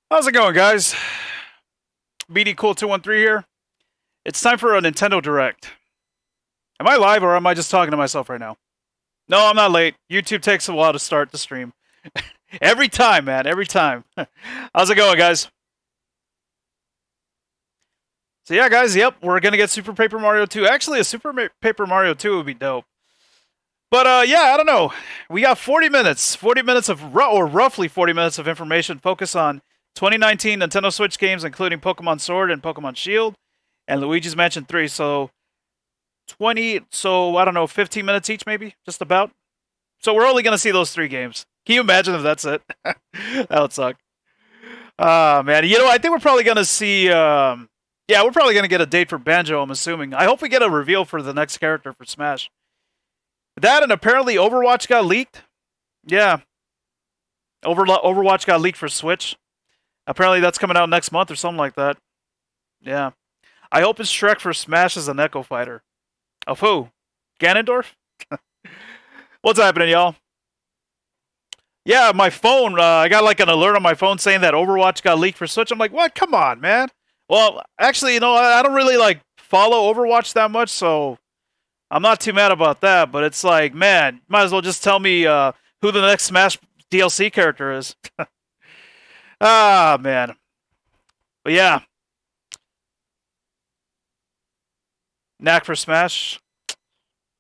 How's it going, guys? BD Cool 213 here. It's time for a Nintendo Direct. Am I live or am I just talking to myself right now? No, I'm not late. YouTube takes a while to start the stream. Every time, man. Every time. How's it going, guys? So yeah, guys, yep, we're going to get Super Paper Mario 2. Actually, a Super Paper Mario 2 would be dope. But yeah, I don't know. We got 40 minutes. 40 minutes of, or roughly 40 minutes of information focused on 2019 Nintendo Switch games, including Pokemon Sword and Pokemon Shield, and Luigi's Mansion 3. So, I don't know, 15 minutes each, maybe? Just about? So we're only going to see those three games. Can you imagine if that's it? That would suck. Man. You know, I think we're probably going to see, yeah, we're probably going to get a date for Banjo, I'm assuming. I hope we get a reveal for the next character for Smash. That and apparently Overwatch got leaked. Yeah. Overwatch got leaked for Switch. Apparently that's coming out next month or something like that. Yeah. I hope it's Shrek for Smash as an Echo Fighter. Of who? Ganondorf? What's happening, y'all? Yeah, my phone, I got like an alert on my phone saying that Overwatch got leaked for Switch. I'm like, what? Come on, man. Well, actually, you know, I don't really like follow Overwatch that much, so I'm not too mad about that. But it's like, man, might as well just tell me who the next Smash DLC character is. Ah, man. But yeah. Knack for Smash?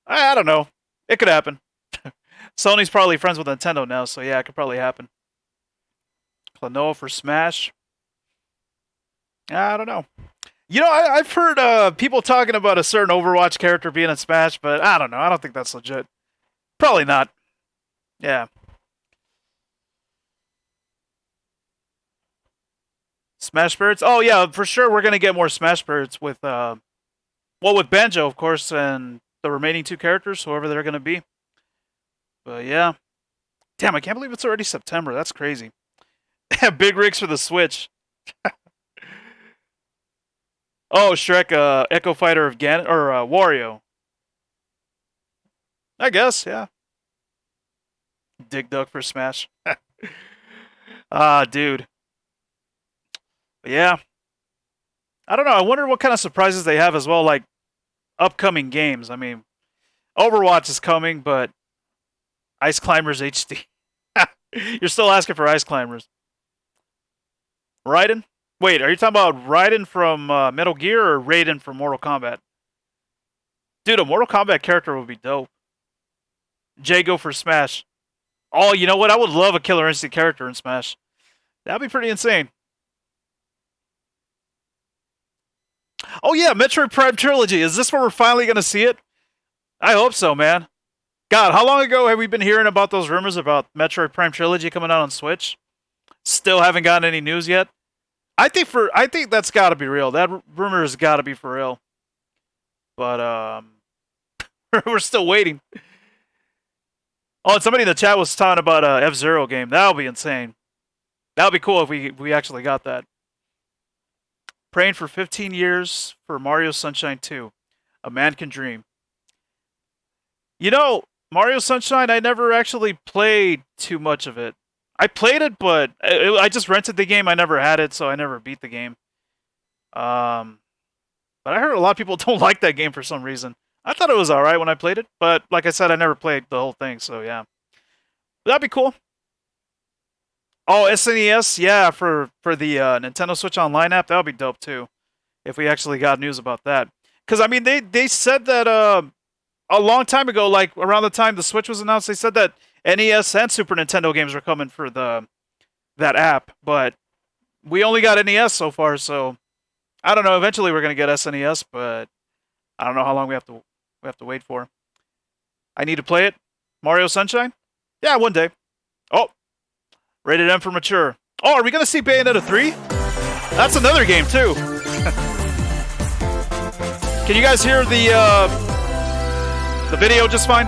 I don't know. It could happen. Sony's probably friends with Nintendo now, so yeah, it could probably happen. Klonoa for Smash? I don't know. You know, I've heard people talking about a certain Overwatch character being in Smash, but I don't know. I don't think that's legit. Probably not. Yeah. Smash Spirits? Oh, yeah, for sure we're going to get more Smash Spirits with, with Banjo, of course, and the remaining two characters, whoever they're going to be. But yeah. Damn, I can't believe it's already September. That's crazy. Big rigs for the Switch. Oh, Shrek, Echo Fighter of Wario. I guess, yeah. Dig Dug for Smash. Dude. But yeah. I don't know. I wonder what kind of surprises they have as well, like upcoming games. I mean, Overwatch is coming, but Ice Climbers HD. You're still asking for Ice Climbers. Raiden? Wait, are you talking about Raiden from Metal Gear or Raiden from Mortal Kombat? Dude, a Mortal Kombat character would be dope. Jago for Smash. Oh, you know what? I would love a Killer Instinct character in Smash. That'd be pretty insane. Oh yeah, Metroid Prime Trilogy. Is this where we're finally going to see it? I hope so, man. God, how long ago have we been hearing about those rumors about Metroid Prime Trilogy coming out on Switch? Still haven't gotten any news yet. I think that's got to be real. That rumor has got to be for real. But we're still waiting. Oh, and somebody in the chat was talking about a F-Zero game. That would be insane. That would be cool if we actually got that. Praying for 15 years for Mario Sunshine 2. A Man Can Dream. You know, Mario Sunshine, I never actually played too much of it. I played it, but I just rented the game. I never had it, so I never beat the game. But I heard a lot of people don't like that game for some reason. I thought it was alright when I played it, but like I said, I never played the whole thing, so yeah. But that'd be cool. Oh, SNES, yeah, for the Nintendo Switch Online app, that would be dope too. If we actually got news about that. Because, I mean, they said that a long time ago, like around the time the Switch was announced, they said that NES and Super Nintendo games were coming for that app. But we only got NES so far, so I don't know. Eventually we're going to get SNES, but I don't know how long we have to wait for. I need to play it. Mario Sunshine? Yeah, one day. Oh. Rated M for mature. Oh, are we going to see Bayonetta 3? That's another game, too. Can you guys hear the video just fine?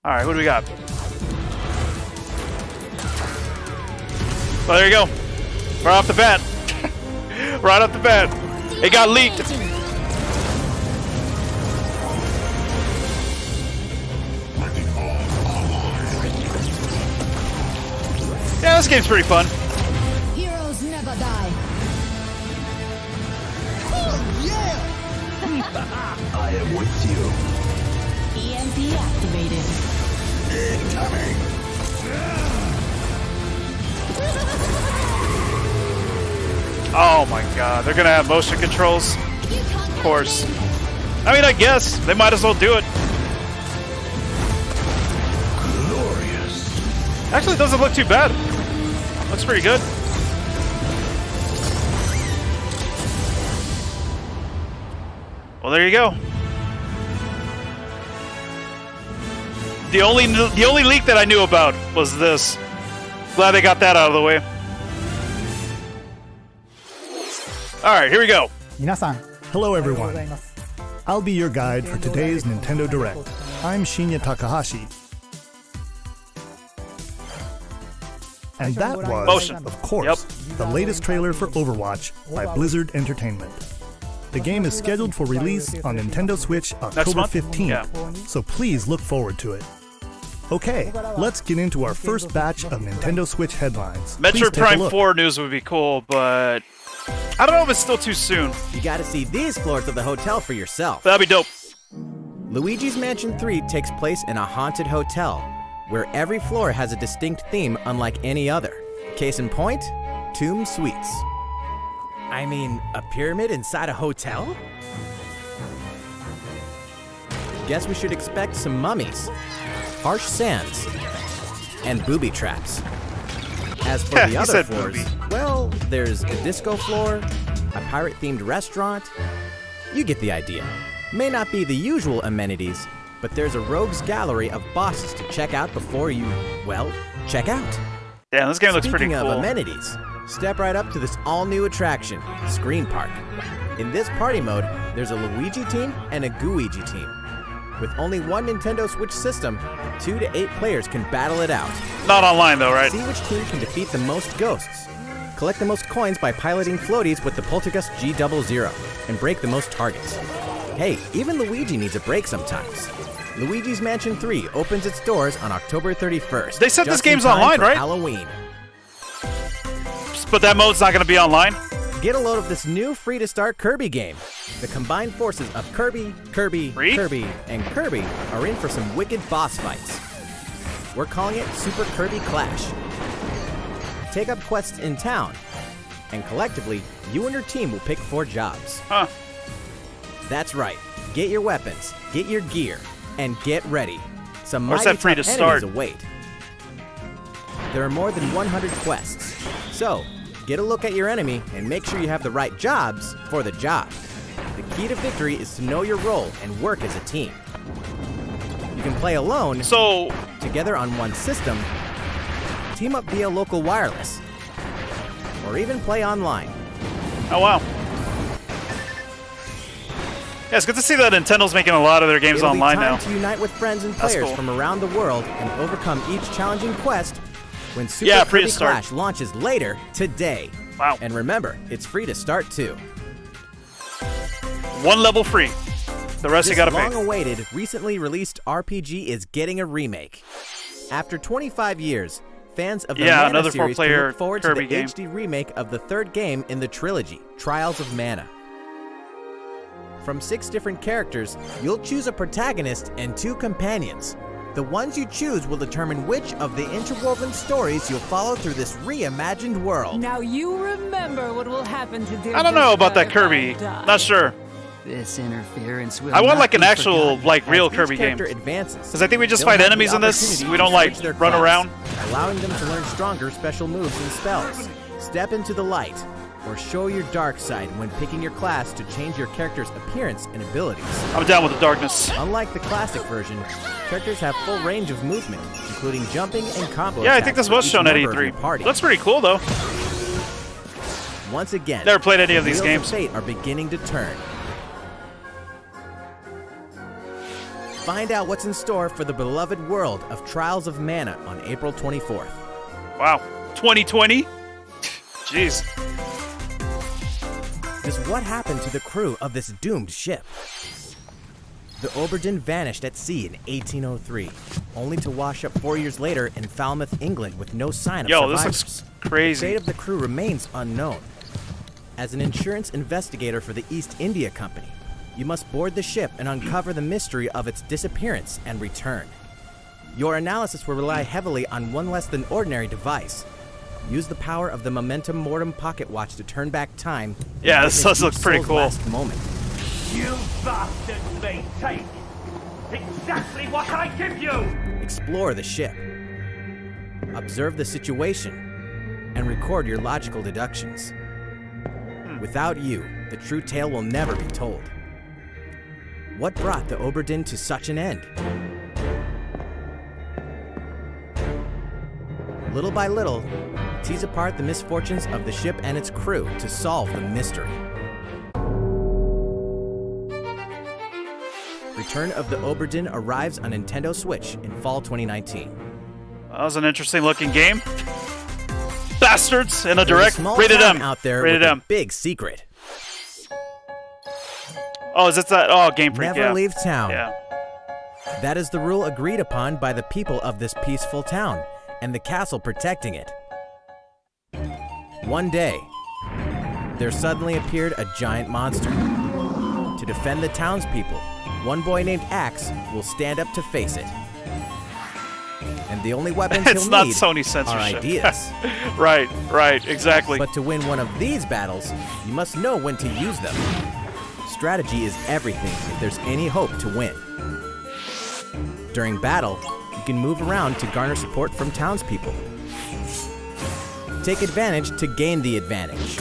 Alright, what do we got? Well, there you go. Right off the bat. Right off the bat. It got leaked. Yeah, this game's pretty fun. Heroes never die. Oh, yeah! I am with you. EMP activated. Incoming. Oh my god, they're gonna have motion controls. Of course. I mean, I guess they might as well do it. Glorious. Actually, it doesn't look too bad. Looks pretty good. Well, there you go. The only leak that I knew about was this. Glad they got that out of the way. All right, here we go. 皆さん Hello おはようご everyone. ざいます I'll be your guide for today's Nintendo Direct. I'm Shinya Takahashi. And that was, Motion. of course, the latest trailer for Overwatch by Blizzard Entertainment. The game is scheduled for release on Nintendo Switch October month? 15th, Yeah. so please look forward to it. Okay, let's get into our first batch of Nintendo Switch headlines. Please Metroid take a Prime look. 4 news would be cool, but I don't know if it's still too soon. You gotta see these floors of the hotel for yourself. That'd be dope. Luigi's Mansion 3 takes place in a haunted hotel, where every floor has a distinct theme unlike any other. Case in point, Tomb Suites. I mean, a pyramid inside a hotel? Guess we should expect some mummies, harsh sands, and booby traps. As for He the other said floors, booby. well, there's a disco floor, a pirate-themed restaurant. You get the idea. May not be the usual amenities, but there's a rogues gallery of bosses to check out before you, well, check out. Damn, this game looks pretty Speaking cool. of amenities, step right up to this all-new attraction, Screen Park. In this party mode, there's a Luigi team and a Gooigi team. With only one Nintendo Switch system, 2 to 8 players can battle it out. Not online though, right? See which team can defeat the most ghosts. Collect the most coins by piloting floaties with the Poltergust G00 and break the most targets. Hey, even Luigi needs a break sometimes. Luigi's Mansion 3 opens its doors on October 31st. They said this just in game's time online, for right? Halloween. But that mode's not gonna be online. Get a load of this new free-to-start Kirby game. The combined forces of Kirby, Free? Kirby, and Kirby are in for some wicked boss fights. We're calling it Super Kirby Clash. Take up quests in town, and collectively, you and your team will pick 4 jobs. Huh. That's right. Get your weapons, get your gear, and get ready. Some Where's mighty that free tough to enemies start? await. There are more than 100 quests. So, get a look at your enemy and make sure you have the right jobs for the job. The key to victory is to know your role and work as a team. You can play alone, So, together on one system, team up via local wireless, or even play online. oh wow. Yeah, it's good to see that Nintendo's making a lot of their games It'll online be time now. to unite with friends and That's players cool. from around the world and overcome each challenging quest when Super Yeah, free to Kirby start. Clash launches later today. Wow. And remember, it's free to start too. One level free. The rest you This gotta pay. long-awaited, recently released RPG is getting a remake. After 25 years, fans of the Yeah, Mana another series can four-player look forward Kirby to the game. HD remake of the third game in the trilogy, Trials of Mana. From 6 different characters, you'll choose a protagonist and 2 companions. The ones you choose will determine which of the interwoven stories you'll follow through this reimagined world. Now you remember what will happen to dear I don't know about that Jessica Kirby. if I die. Not sure. This interference will I want not like an be actual, forgotten. like, real As each Kirby game. character advances, Because I think we just they'll fight have the enemies in this. opportunity We to don't, like, switch their run class, around. allowing them to learn stronger special moves and spells. Step into the light, or show your dark side when picking your class to change your character's appearance and abilities. I'm down with the darkness. Unlike the classic version, characters have full range of movement, including jumping and combo Yeah, I attacks think this for was each shown at member of E3. your party. Looks pretty cool though. Once again, Never played any of the these wheels games. of fate are beginning to turn. Find out what's in store for the beloved world of Trials of Mana on April 24th. Wow. 2020? Jeez. Just what happened to the crew of this doomed ship? The Obra Dinn vanished at sea in 1803. only to wash up 4 years later in Falmouth, England with no sign of Yo, survivors. this looks The crazy. fate of the crew remains unknown. As an insurance investigator for the East India Company, you must board the ship and uncover the mystery of its disappearance and return. Your analysis will rely heavily on one less than ordinary device. Use the power of the Momentum Mortem pocket watch to turn back time. and Yeah, this witness does look each pretty soul's cool. Last moment. You bastards may take exactly what I give you! Explore the ship. Observe the situation and record your logical deductions. Without you, the true tale will never be told. What brought the Obra Dinn to such an end? Little by little, tease apart the misfortunes of the ship and its crew to solve the mystery. Return of the Obra Dinn arrives on Nintendo Switch in fall 2019. That was an interesting looking game. Bastards in a There's direct. small Rated town M. out there Rated with M. a big secret. Oh, is it that? Oh, Game Freak. Never Yeah. leave town. Yeah. That is the rule agreed upon by the people of this peaceful town and the castle protecting it. One day, there suddenly appeared a giant monster. To defend the townspeople, one boy named Axe will stand up to face it. And the only weapons It's he'll not need Sony are censorship. ideas. Right, exactly. But to win one of these battles, you must know when to use them. Strategy is everything if there's any hope to win. During battle, you can move around to garner support from townspeople. Take advantage to gain the advantage.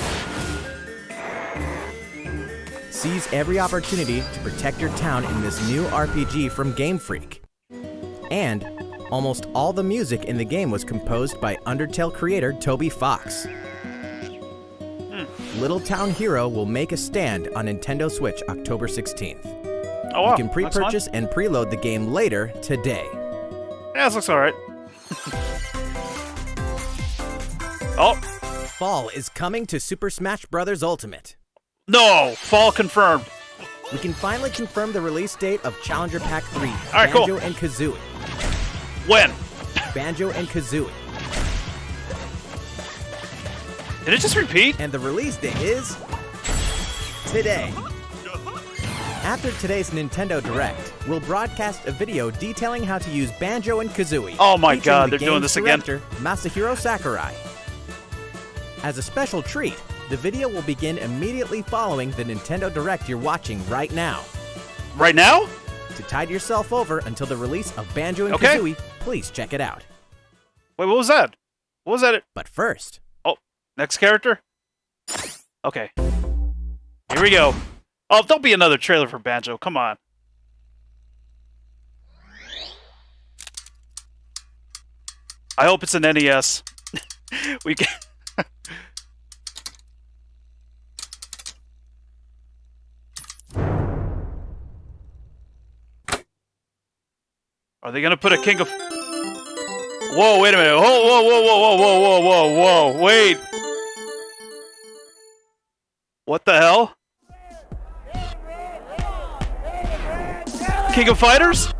Seize every opportunity to protect your town in this new RPG from Game Freak. And almost all the music in the game was composed by Undertale creator Toby Fox. Little Town Hero will make a stand on Nintendo Switch October 16th. Oh, wow. You can That's fun. pre-purchase and preload the game later today. Yeah, this looks alright. Oh, Fall is coming to Super Smash Bros. Ultimate. no! Fall confirmed. We can finally confirm the release date of Challenger Pack 3, right, cool. Banjo and Kazooie. When? Banjo and Kazooie. Did it just repeat? And the release date is today. After today's Nintendo Direct, we'll broadcast a video detailing how to use Banjo and Kazooie. Oh my featuring God, the they're doing game's this again. director, Masahiro Sakurai. As a special treat, the video will begin immediately following the Nintendo Direct you're watching right now. Right now? To tide yourself over until the release of Banjo and Okay. Kazooie, please check it out. Wait, what was that? What was that? But first, Oh, next character? Okay. Here we go. Oh, don't be another trailer for Banjo. Come on. I hope it's an NES. We can. Are they gonna put a King of? Whoa! Wait a minute! Whoa! Whoa! Whoa! Whoa! Whoa! Whoa! Whoa! Whoa! Wait! What the hell? King of Fighters?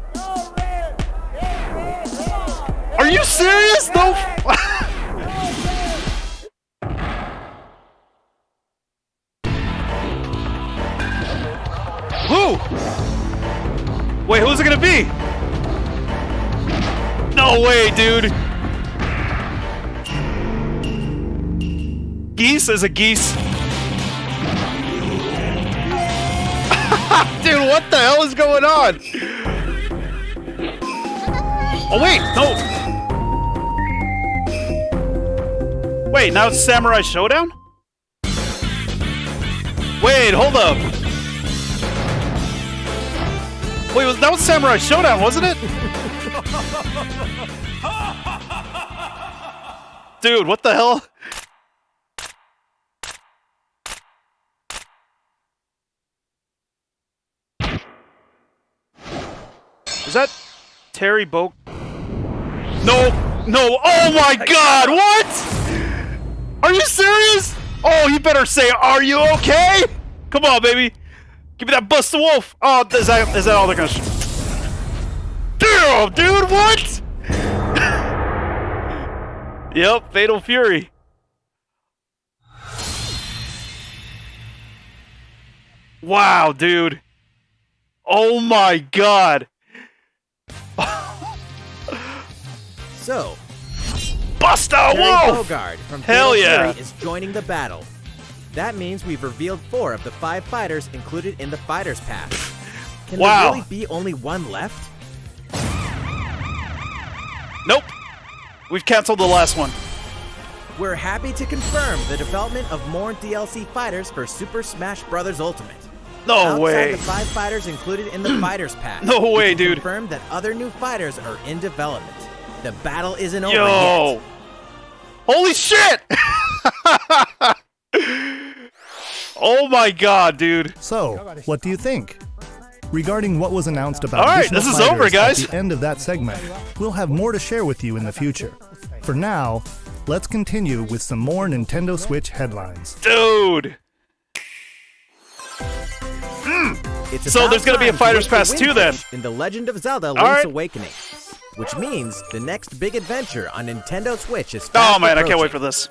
Are you serious? No. Who? Wait, who's it gonna be? No way, dude. Geese is a geese. Dude, what the hell is going on? Oh, wait, no. Wait, now it's Samurai Showdown? Wait, hold up. Wait, that was Samurai Showdown, wasn't it? Dude, what the hell? Is that Terry Boak? No, no, oh my god, what? Are you serious? Oh, you better say, are you okay? Come on, baby. Give me that Busta Wolf. Oh, is that all they're gonna shoot? Dude, hero, dude. What? Yep, Fatal Fury. Wow, dude. Oh my god. So, Busta Terry Wolf! Bogard from Hell Fatal yeah. Fury is joining the battle. That means we've revealed 4 of the 5 fighters included in the Fighters Pass. Can Wow. there really be only one left? Nope. We've canceled the last one. We're happy to confirm the development of more DLC fighters for Super Smash Bros. Ultimate. No Outside way. the 5 fighters included in the Fighters Pass. No way, we can dude. Confirm that other new fighters are in development. The battle isn't over Yo. yet. Holy shit! Oh my god, dude. So, what do you think? Regarding what was announced about All right, additional this is fighters over, guys. at the end of that segment, we'll have more to share with you in the future. For now, let's continue with some more Nintendo Switch headlines. Dude. It's So about there's gonna be a time to Fighters look for Pass 2 then. Windfish in The Legend of Zelda Link's right. Awakening, which means the next big adventure on Nintendo Switch is Oh fast man, I can't wait approaching. for this.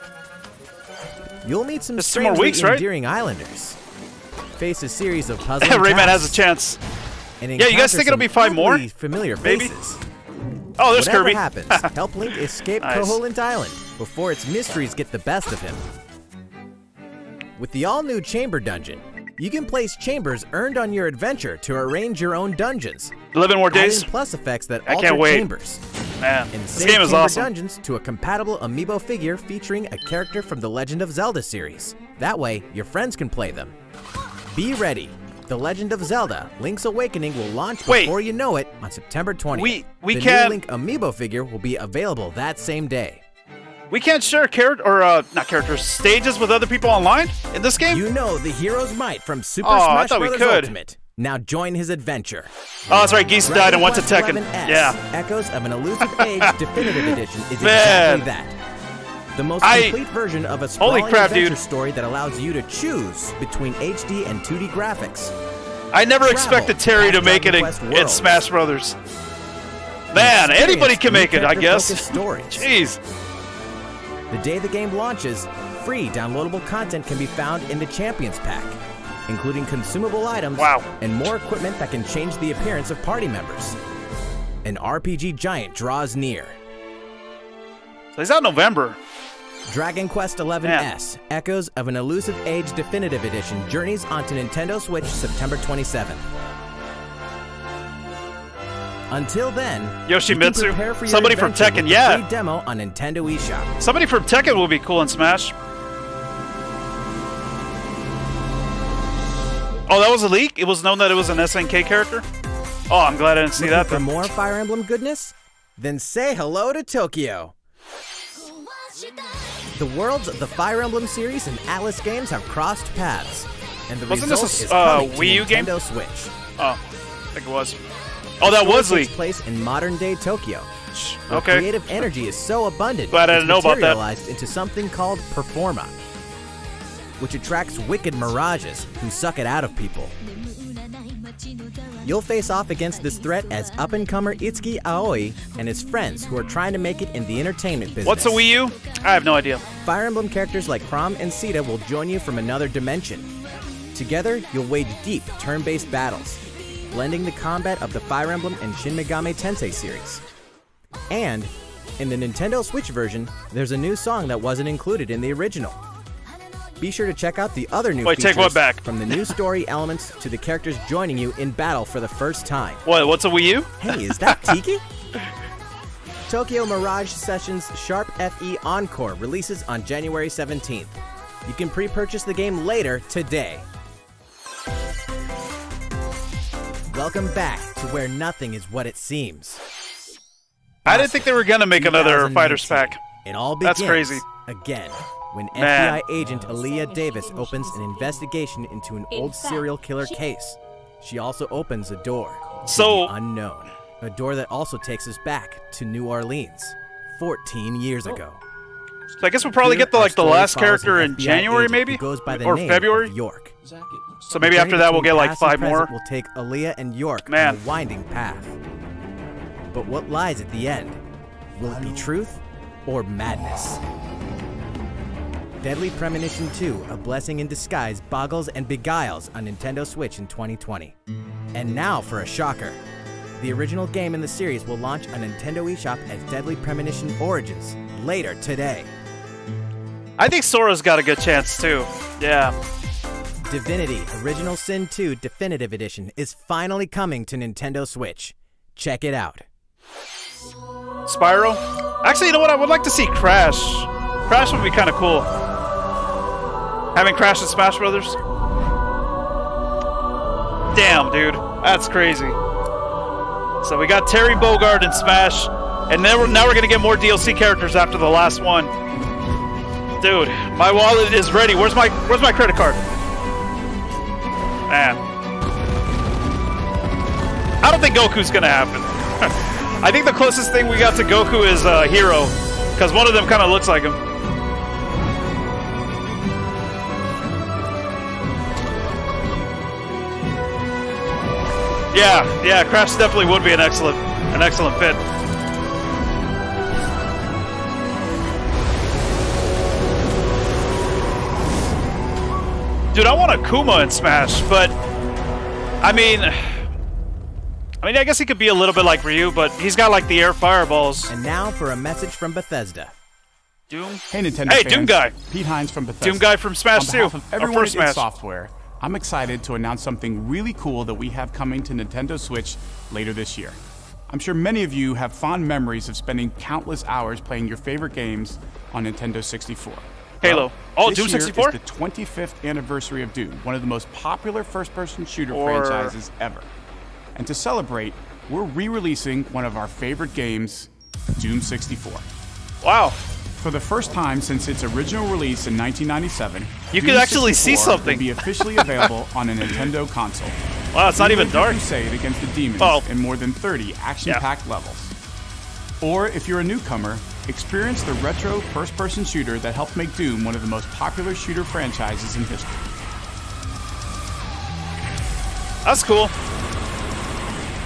You'll meet some Just 2 more strangely weeks, right? endearing islanders, face a series of puzzling Rayman has a tasks, chance. and Yeah, you guys encounter think it'll some be 5 more? oddly familiar Maybe? faces. Oh, there's Whatever Kirby. happens, help Link escape Nice. Koholint Island before its mysteries get the best of him. With the all-new Chamber Dungeon, you can place chambers earned on your adventure to arrange your own dungeons, 11 more days. adding plus effects that I alter can't wait. chambers. Man, And this save game is chamber awesome. dungeons to a compatible amiibo figure featuring a character from the Legend of Zelda series. That way, your friends can play them. Be ready. The Legend of Zelda Link's Awakening will launch Wait. before you know it on September 20th. We the can't- new Link amiibo figure will be available that same day. We can't share not characters, stages with other people online in this game? You know the hero's might from Super Oh, I Smash thought we Bros. could. Ultimate. Now join his adventure. Oh, that's right, Geese died and went to Dragon Tekken. Quest XI Yeah. Echoes of an Elusive Age Definitive Edition is Man. exactly that. The most I- complete version of a Holy sprawling crap, adventure dude. story that allows you to choose between HD and 2D graphics. I never Travel expected Terry to past make it Dragon Quest in worlds. Smash Brothers. Man, Experience anybody can new make it, I guess. character-focused stories. Jeez. The day the game launches, free downloadable content can be found in the Champions Pack, including consumable items Wow. and more equipment that can change the appearance of party members. An RPG giant draws near. So he's out in November. Dragon Quest XI S, Echoes of an Elusive Age Definitive Edition, journeys onto Nintendo Switch September 27th. Until then, Yoshimitsu? you can prepare for your Somebody from adventure Tekken, with yeah. the free demo on Nintendo eShop. Somebody from Tekken will be cool in Smash. Oh, that was a leak? It was known that it was an SNK character? Oh, I'm glad I didn't see Looking that for then. more Fire Emblem goodness? Then say hello to Tokyo. The worlds of the Fire Emblem series and Atlas games have crossed paths, and the Wasn't this result a is coming Wii U to game? Nintendo Switch. Oh, I think it was. Oh, that Story was takes leaked. place in modern-day Tokyo. where Okay. creative energy is so abundant, Glad I it's didn't know about that. materialized into something called Performa, which attracts wicked mirages who suck it out of people. You'll face off against this threat as up-and-comer Itsuki Aoi and his friends who are trying to make it in the entertainment business. What's a Wii U? I have no idea. Fire Emblem characters like Chrom and Sita will join you from another dimension. Together, you'll wage deep, turn-based battles, blending the combat of the Fire Emblem and Shin Megami Tensei series. And, in the Nintendo Switch version, there's a new song that wasn't included in the original. Be sure to check out the other new Wait, features, take what back? from the new story elements to the characters joining you in battle for the first time. What's a Wii U? Hey, is that Tiki? Tokyo Mirage Sessions Sharp FE Encore releases on January 17th. You can pre-purchase the game later today. Welcome back to where nothing is what it seems. I didn't think they were gonna make another Fighters 2019. pack. It all begins That's crazy. again when Man. FBI agent Aaliyah Davis opens an investigation into an old serial killer case. She also opens a door to So- the unknown, a door that also takes us back to New Orleans, 14 years ago. So I guess we'll probably Here, get the our the story last follows character an in FBI January, agent maybe, who goes by the or name February. of York. So maybe The after journey that we'll between get like past and 5 more. present will take Aaliyah and York Man. on a winding path. But what lies at the end? Will it be truth or madness? Deadly Premonition 2, A Blessing in Disguise, boggles and beguiles on Nintendo Switch in 2020. And now for a shocker. The original game in the series will launch on Nintendo eShop as Deadly Premonition Origins later today. I think Sora's got a good chance too. Yeah. Divinity Original Sin 2 Definitive Edition is finally coming to Nintendo Switch. Check it out. Spyro? Actually, you know what? I would like to see Crash. Crash would be kind of cool. Having Crash in Smash Brothers? Damn, dude. That's crazy. So we got Terry Bogard in Smash, and now we're going to get more DLC characters after the last one. Dude, my wallet is ready. Where's my credit card? Man. I don't think Goku's going to happen. I think the closest thing we got to Goku is Hero, because one of them kind of looks like him. Yeah, Crash definitely would be an excellent fit. Dude, I want Akuma in Smash, but I mean, I guess he could be a little bit like Ryu, but he's got like the air fireballs. And now for a message from Bethesda. Doom. Hey, Nintendo Hey, fans. Doom guy. Pete Hines from Bethesda. Doom guy from Smash 2. On behalf of everyone first at id Smash. Software, I'm excited to announce something really cool that we have coming to Nintendo Switch later this year. I'm sure many of you have fond memories of spending countless hours playing your favorite games on Nintendo 64. Halo. Well, Doom this year 64? is the 25th anniversary of Doom, one of the most popular first-person shooter franchises ever. And to celebrate, we're re-releasing one of our favorite games, Doom 64. Wow. For the first time since its original release in 1997, You Doom could actually see 64 something. will be officially available on a Nintendo console. Wow, it's not even Relive dark. your crusade against the demons Oh. in more than 30 action-packed levels. Or if you're a newcomer, experience the retro first-person shooter that helped make Doom one of the most popular shooter franchises in history. That's cool.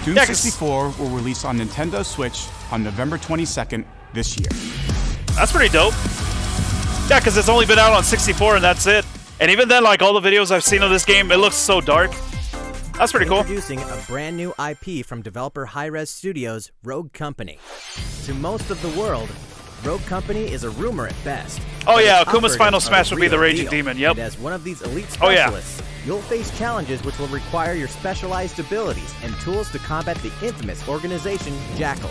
Doom Yeah, 'cause- 64 will release on Nintendo Switch on November 22nd this year. That's pretty dope. Yeah, because it's only been out on 64 and that's it. And even then, like all the videos I've seen of this game, it looks so dark. That's pretty cool. Introducing a brand new IP from developer Hi-Rez Studios, Rogue Company. To most of the world, Rogue Company is a rumor at best. Oh but yeah, its Akuma's final operatives are smash will be the real Raging deal. Demon, yep. And as one of these elite Oh, yeah. specialists, you'll face challenges which will require your specialized abilities and tools to combat the infamous organization Jackal.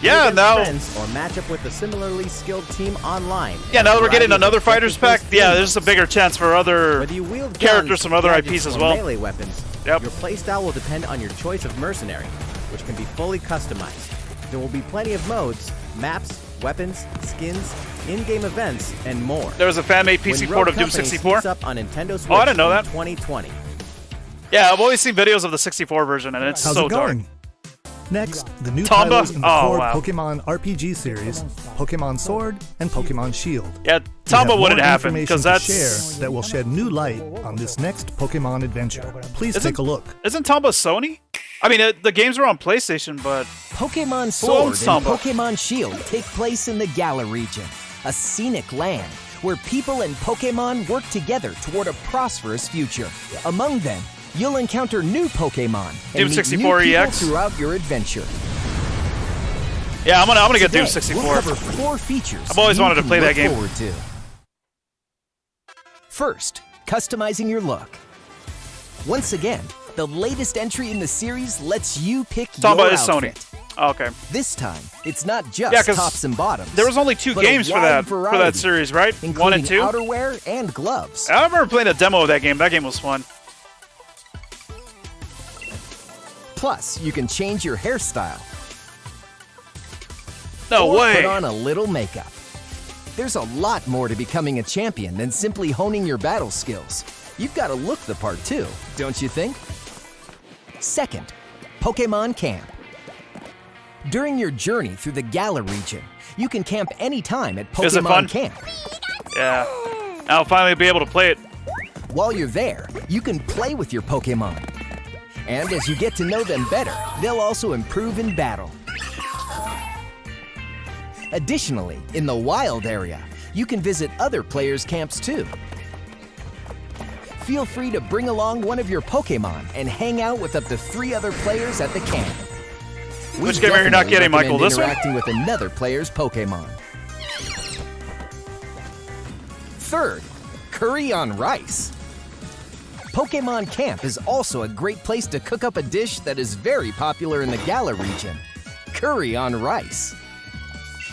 Yeah, Against now- friends or match up with a similarly skilled team online. Yeah, now that we're getting Variety of another Fighters pack, objective-based yeah, games. there's a bigger chance for other Whether you wield characters guns, from other gadgets, IPs as or well. melee weapons, Yep. your playstyle will depend on your choice of mercenary, which can be fully customized. There will be plenty of modes, maps, weapons, skins, in-game events, and more. There was a fan-made PC When port Rogue of Doom Company 64. sneaks up on Nintendo Switch Oh, I didn't know in that. 2020. Yeah, I've always seen videos of the 64 version, and it's How's so it dark. going? Next, the new Tamba? titles in the Oh, core wow. Pokemon RPG series, Pokemon Sword and Pokemon Shield. Yeah, We Tamba have wouldn't more happen, information because to that's... share that will shed new light on this next Pokemon adventure. Please Isn't- take a look. Isn't Tamba Sony? I mean, the games were on PlayStation, but... Pokemon owns Sword and Samba? Pokemon Shield take place in the Galar region, a scenic land where people and Pokemon work together toward a prosperous future. Among them, you'll encounter new Pokemon and Doom meet 64 new people EX? throughout your adventure. Yeah, I'm gonna get Doom Today, 64. We'll cover 4 features I've always you wanted to can play that look game. forward to. First, customizing your look. Once again, the latest entry in the series lets you pick Tamba your is Sony. outfit. Oh, okay. This time, it's not just Yeah, 'cause tops and bottoms. There was only 2 but a games for wide that variety, series, right? 1 including and 2? outerwear and gloves. I remember playing a demo of that game. That game was fun. Plus, you can change your hairstyle No or way. put on a little makeup. There's a lot more to becoming a champion than simply honing your battle skills. You've got to look the part too, don't you think? Second, Pokemon Camp. During your journey through the Galar region, you can camp anytime at Is it fun? Pokemon Camp. Yeah. I'll finally be able to play it. While you're there, you can play with your Pokemon. And as you get to know them better, they'll also improve in battle. Additionally, in the wild area, you can visit other players' camps too. Feel free to bring along one of your Pokemon and hang out with up to 3 other players at the camp. Which game are you not getting, Michael? This one? Interacting with another player's Pokemon. Third, curry on rice. Pokemon Camp is also a great place to cook up a dish that is very popular in the Galar region, curry on rice.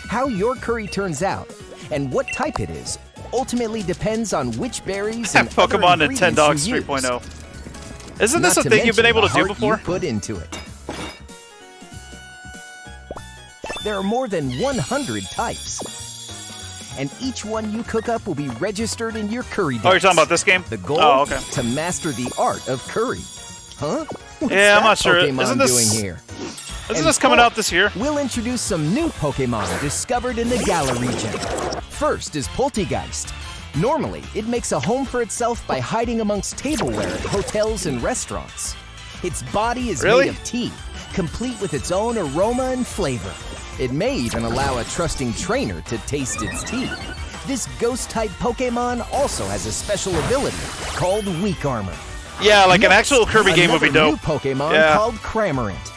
How your curry turns out and what type it is ultimately depends on which berries and Pokemon other ingredients you use. 3.0. Isn't this Not a to thing you've been mention able the to do heart before? you put into it. There are more than 100 types. And each one you cook up will be registered in your curry dish. Oh, you're talking about this game? The goal? Oh, okay. To master the art of curry. Huh? What's Yeah, I'm that not sure. Pokemon Isn't this doing here? Isn't And this coming fourth, out this year? We'll introduce some new Pokemon discovered in the Galar region. First is Poltegeist. Normally, it makes a home for itself by hiding amongst tableware at hotels and restaurants. Its body is Really? made of tea, complete with its own aroma and flavor. It may even allow a trusting trainer to taste its tea. This ghost-type Pokemon also has a special ability called Weak Armor. Yeah, like an Next, actual Kirby game would be another new dope. Pokemon Yeah. called Cramorant.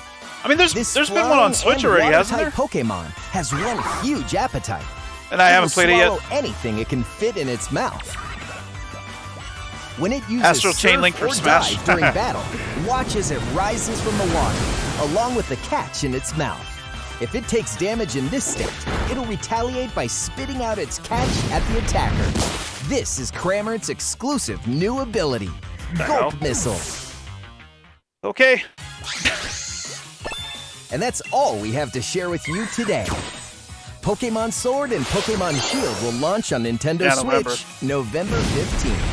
I mean, there's This been one on flying Switch and already, hasn't there? water-type Pokemon has one huge appetite. And I haven't It played will it yet. swallow anything it can fit in its mouth. When it uses Astral Chain surf Link for or Smash. dive during battle, watch as it rises from the water, along with the catch in its mouth. If it takes damage in this state, it'll retaliate by spitting out its catch at the attacker. This is Cramorant's exclusive new ability, hell? Gulp Missile. Okay. And that's all we have to share with you today. Pokemon Sword and Pokemon Shield will launch on Nintendo Yeah, Switch November 15th.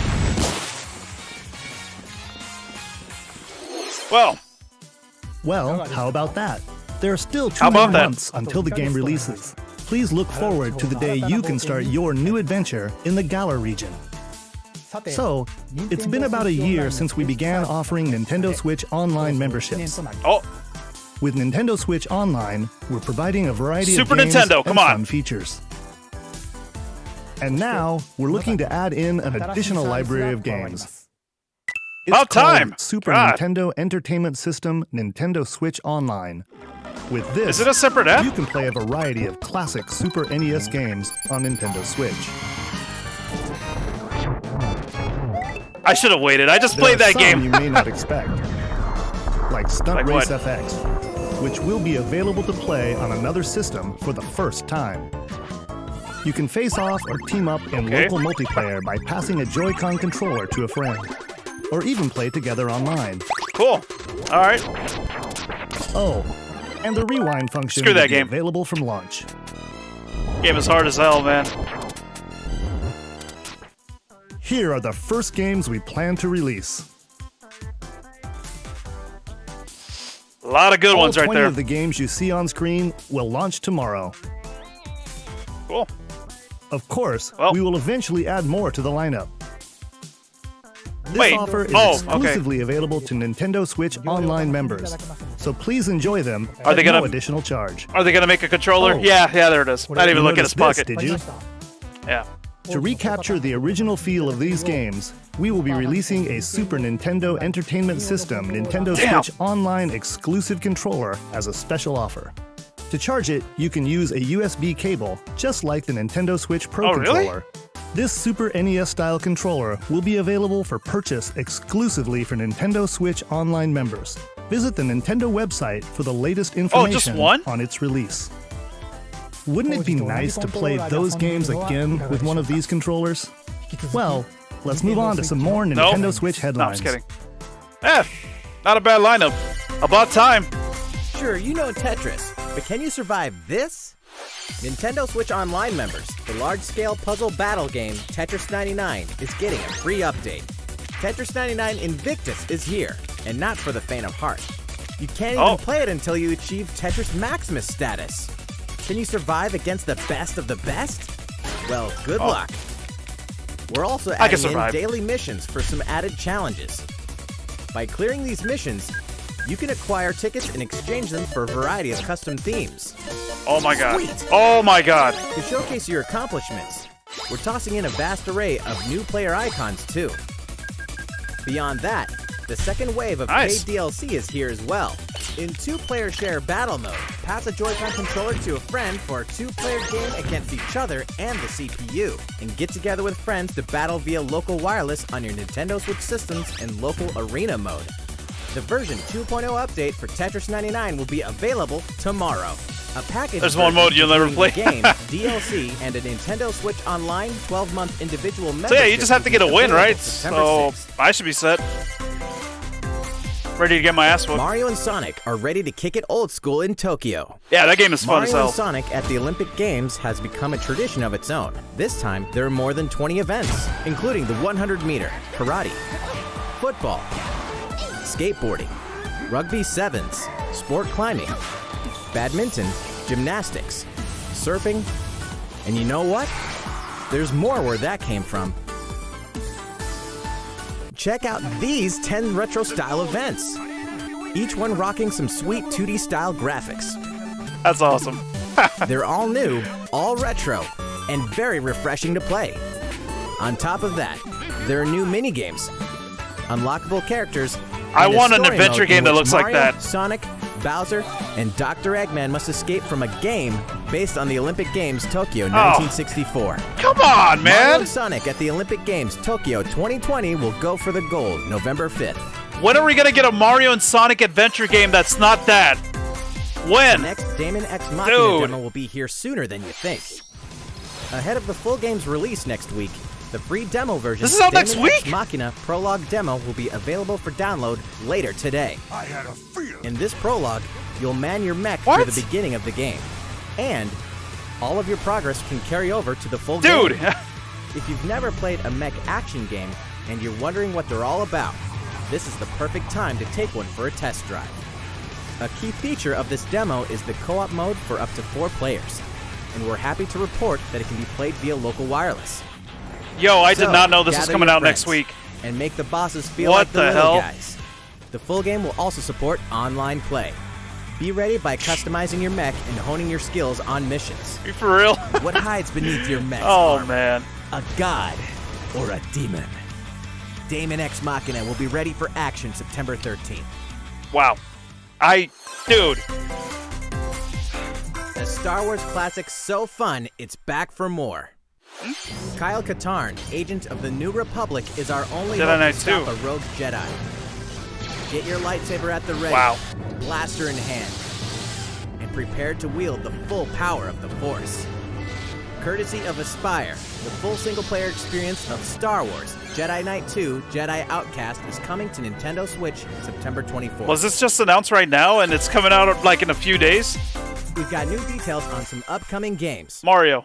Well, how about that? There are still 2 How about more that? months until the game releases. Please look forward to the day you can start your new adventure in the Galar region. So, it's been about a year since we began offering Nintendo Switch Online memberships. Oh, With Nintendo Switch Online, we're providing a variety Super of games Nintendo, and come on. fun features. And now, we're looking to add in an additional library of games. It's About called time. Super God. Nintendo Entertainment System Nintendo Switch Online. With this, is it a separate app? you can play a variety of classic Super NES games on Nintendo Switch. I should have waited. I just played There are that some game. you may not expect, like Stunt Like Race what? FX, which will be available to play on another system for the first time. You can face off or team up in Okay. local multiplayer by passing a Joy-Con controller to a friend, or even play together online. Cool. All right. Oh, and the rewind function Screw will that be game. available from launch. Game is hard as hell, man. Here are the first games we plan to release. A lot of good ones All right 20 there. of the games you see on screen will launch tomorrow. Cool. Of course, Well- we will eventually add more to the lineup. This Wait. offer is Oh, okay. exclusively available to Nintendo Switch Online members, so please enjoy them Are at they no gonna- additional charge. Are they gonna make a controller? Oh. Yeah, there it is. I didn't even look at his Notice this, pocket. Did you? Yeah. To recapture the original feel of these games, we will be releasing a Super Nintendo Entertainment System Nintendo Damn. Switch Online exclusive controller as a special offer. To charge it, you can use a USB cable, just like the Nintendo Switch Pro Oh, really? controller. This Super NES-style controller will be available for purchase exclusively for Nintendo Switch Online members. Visit the Nintendo website for the latest information one? on its release. Wouldn't it be nice to play those games again with one of these controllers? Well, let's move on to some more No. Nintendo Switch No, I'm headlines. just kidding. Not a bad lineup. About time. Sure, you know Tetris, but can you survive this? Nintendo Switch Online members, the large-scale puzzle battle game Tetris 99 is getting a free update. Tetris 99 Invictus is here, and not for the faint of heart. You can't even play it until you achieve Tetris Maximus status. Can you survive against the best of the best? Well, good luck. We're also I can adding in survive. daily missions for some added challenges. By clearing these missions, you can acquire tickets and exchange them for a variety of custom themes. Oh my god. Sweet. Oh my god. To showcase your accomplishments, we're tossing in a vast array of new player icons too. Beyond that, the second wave of Nice. paid DLC is here as well. In 2-player share battle mode, pass a Joy-Con controller to a friend for a 2-player game against each other and the CPU, and get together with friends to battle via local wireless on your Nintendo Switch systems in local arena mode. The version 2.0 update for Tetris 99 will be available tomorrow. A package There's one mode you'll never play. Game, DLC, and a Nintendo Switch Online 12-month individual membership. So yeah, you just have to get a win, right? September So 6th. I should be set. Ready to get my ass whooped. Mario and Sonic are ready to kick it old school in Tokyo. Yeah, that game is fun as Mario hell. and Sonic at the Olympic Games has become a tradition of its own. This time, there are more than 20 events, including the 100-meter, karate, football, skateboarding, rugby sevens, sport climbing, badminton, gymnastics, surfing, and you know what? There's more where that came from. Check out these 10 retro-style events, each one rocking some sweet 2D style graphics. That's awesome. They're all new, all retro, and very refreshing to play. On top of that, there are new mini-games, unlockable characters, I and a want an story adventure mode game in that which looks like Mario, that. Sonic, Bowser, and Dr. Eggman must escape from a game based on the Olympic Games Tokyo 1964. Come on, Mario man. and Sonic at the Olympic Games Tokyo 2020 will go for the gold November 5th. When are we gonna get a Mario and Sonic adventure game that's not that? The When? next Daemon X Machina Dude. demo will be here sooner than you think. Ahead of the full game's release next week, the free demo version This is out Daemon next X week? Machina Prologue demo will be available for download later today. I had a feeling. In this prologue, you'll man your mech What? through the beginning of the game. And all of your progress can carry over to the full Dude. game. If you've never played a mech action game and you're wondering what they're all about, this is the perfect time to take one for a test drive. A key feature of this demo is the co-op mode for up to 4 players, and we're happy to report that it can be played via local wireless. Yo, I did So, not know this was gather coming your out next friends week. and make the bosses feel What like the the little hell? guys. The full game will also support online play. Be ready by customizing your mech and honing your skills on missions. You for real? What hides beneath your mech's Oh armor? man. A god or a demon? Daemon X Machina will be ready for action September 13th. Wow. Dude. A Star Wars classic so fun, it's back for more. Kyle Katarn, agent of the New Republic, is our only Jedi hope Knight to stop 2. a rogue Jedi. Get your lightsaber at the ready, Wow. blaster in hand, and prepare to wield the full power of the Force. Courtesy of Aspire, the full single-player experience of Star Wars, Jedi Knight 2, Jedi Outcast is coming to Nintendo Switch September 24th. Was this just announced right now and it's coming out like in a few days? We've got new details on some upcoming games. Mario.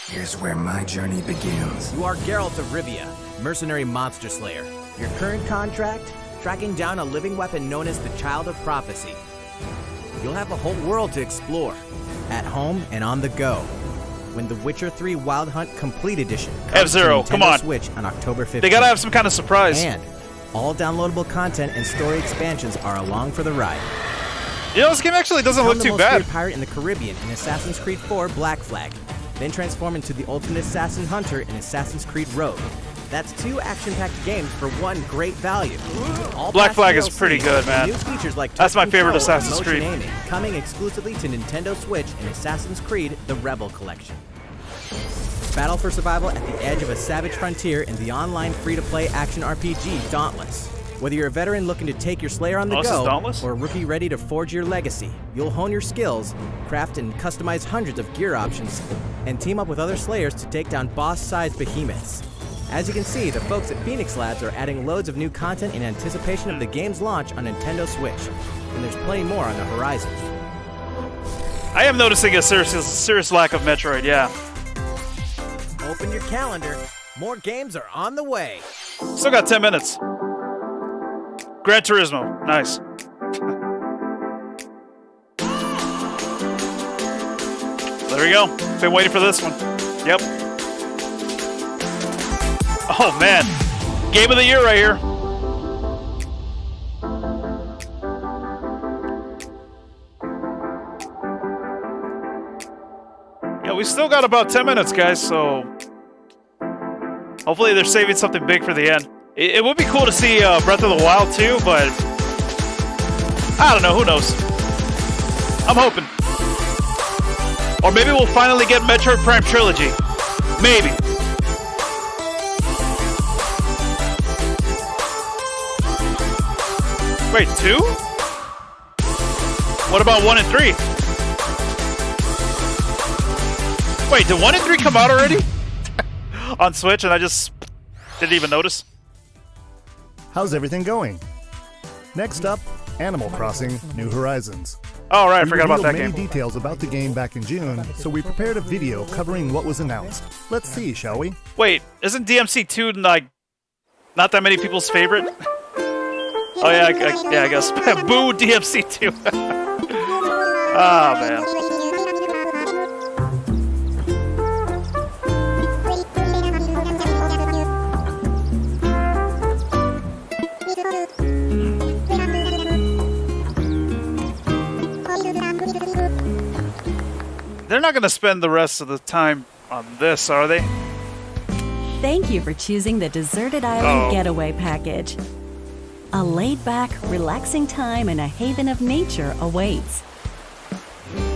Here's where my journey begins. You are Geralt of Rivia, mercenary monster slayer. Your current contract? Tracking down a living weapon known as the Child of Prophecy. You'll have a whole world to explore, at home and on the go, when The Witcher 3 Wild Hunt Complete Edition comes F-Zero, to come Nintendo on. Switch on October 15th. They gotta have some kind of surprise. And all downloadable content and story expansions are along for the ride. You know, this game actually doesn't Become look the too most bad. feared pirate in the Caribbean in Assassin's Creed 4 Black Flag. Then transform into the ultimate assassin hunter in Assassin's Creed Rogue. That's 2 action-packed games for one great value. All Black past Flag is DLC pretty good, man. and New features like That's touch my favorite control and Assassin's motion Creed. aiming, coming exclusively to Nintendo Switch in Assassin's Creed: The Rebel Collection. Battle for survival at the edge of a savage frontier in the online free-to-play action RPG Dauntless. Whether you're a veteran looking to take your Slayer on the Oh, this is go, Dauntless? or a rookie ready to forge your legacy, you'll hone your skills, craft and customize hundreds of gear options, and team up with other Slayers to take down boss-sized behemoths. As you can see, the folks at Phoenix Labs are adding loads of new content in anticipation of the game's launch on Nintendo Switch, and there's plenty more on the horizon. I am noticing a serious lack of Metroid, yeah. Open your calendar. More games are on the way. Still got 10 minutes. Gran Turismo, nice. There we go. Been waiting for this one. Yep. Oh man, game of the year right here. we still got about 10 minutes, guys, so hopefully they're saving something big for the end. It would be cool to see Breath of the Wild too, but I don't know. Who knows? I'm hoping. Or maybe we'll finally get Metroid Prime Trilogy. Maybe. Wait, 2? What about 1 and 3? Wait, did 1 and 3 come out already? On Switch, and I just didn't even notice? How's everything going? Next up, Animal Crossing: New Horizons. Oh, right, I forgot about that game. We game. revealed many details about the game back in June, so we prepared a video covering what was announced. Let's see, shall we? Wait, isn't DMC2 like not that many people's favorite? Oh yeah, I guess. Boo DMC2. Ah, man. They're not going to spend the rest of the time on this, are they? Thank you for choosing the Deserted Island Getaway Package. A laid-back, relaxing time in a haven of nature awaits.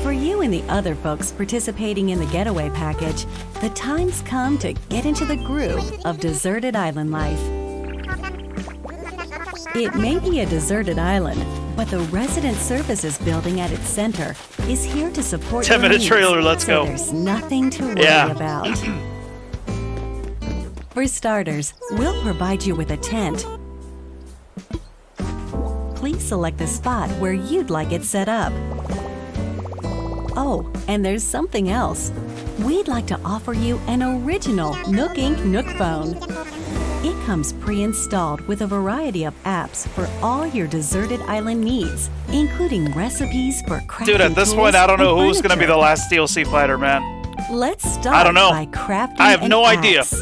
For you and the other folks participating in the Getaway Package, the time's come to get into the groove of deserted island life. It may be a deserted island, but the Resident Services building at its center is here to support 10-minute trailer, let's so go. There's nothing to worry about. For starters, we'll provide you with a tent. Please select the spot where you'd like it set up. Oh, and there's something else. We'd like to offer you an original Nook Inc. Nook phone. It comes pre-installed with a variety of apps for all your deserted island needs, including recipes for crafting. Dude, at this point, I don't know who's going to be the last DLC fighter, man. Let's start I don't know. by crafting I have no an idea. axe.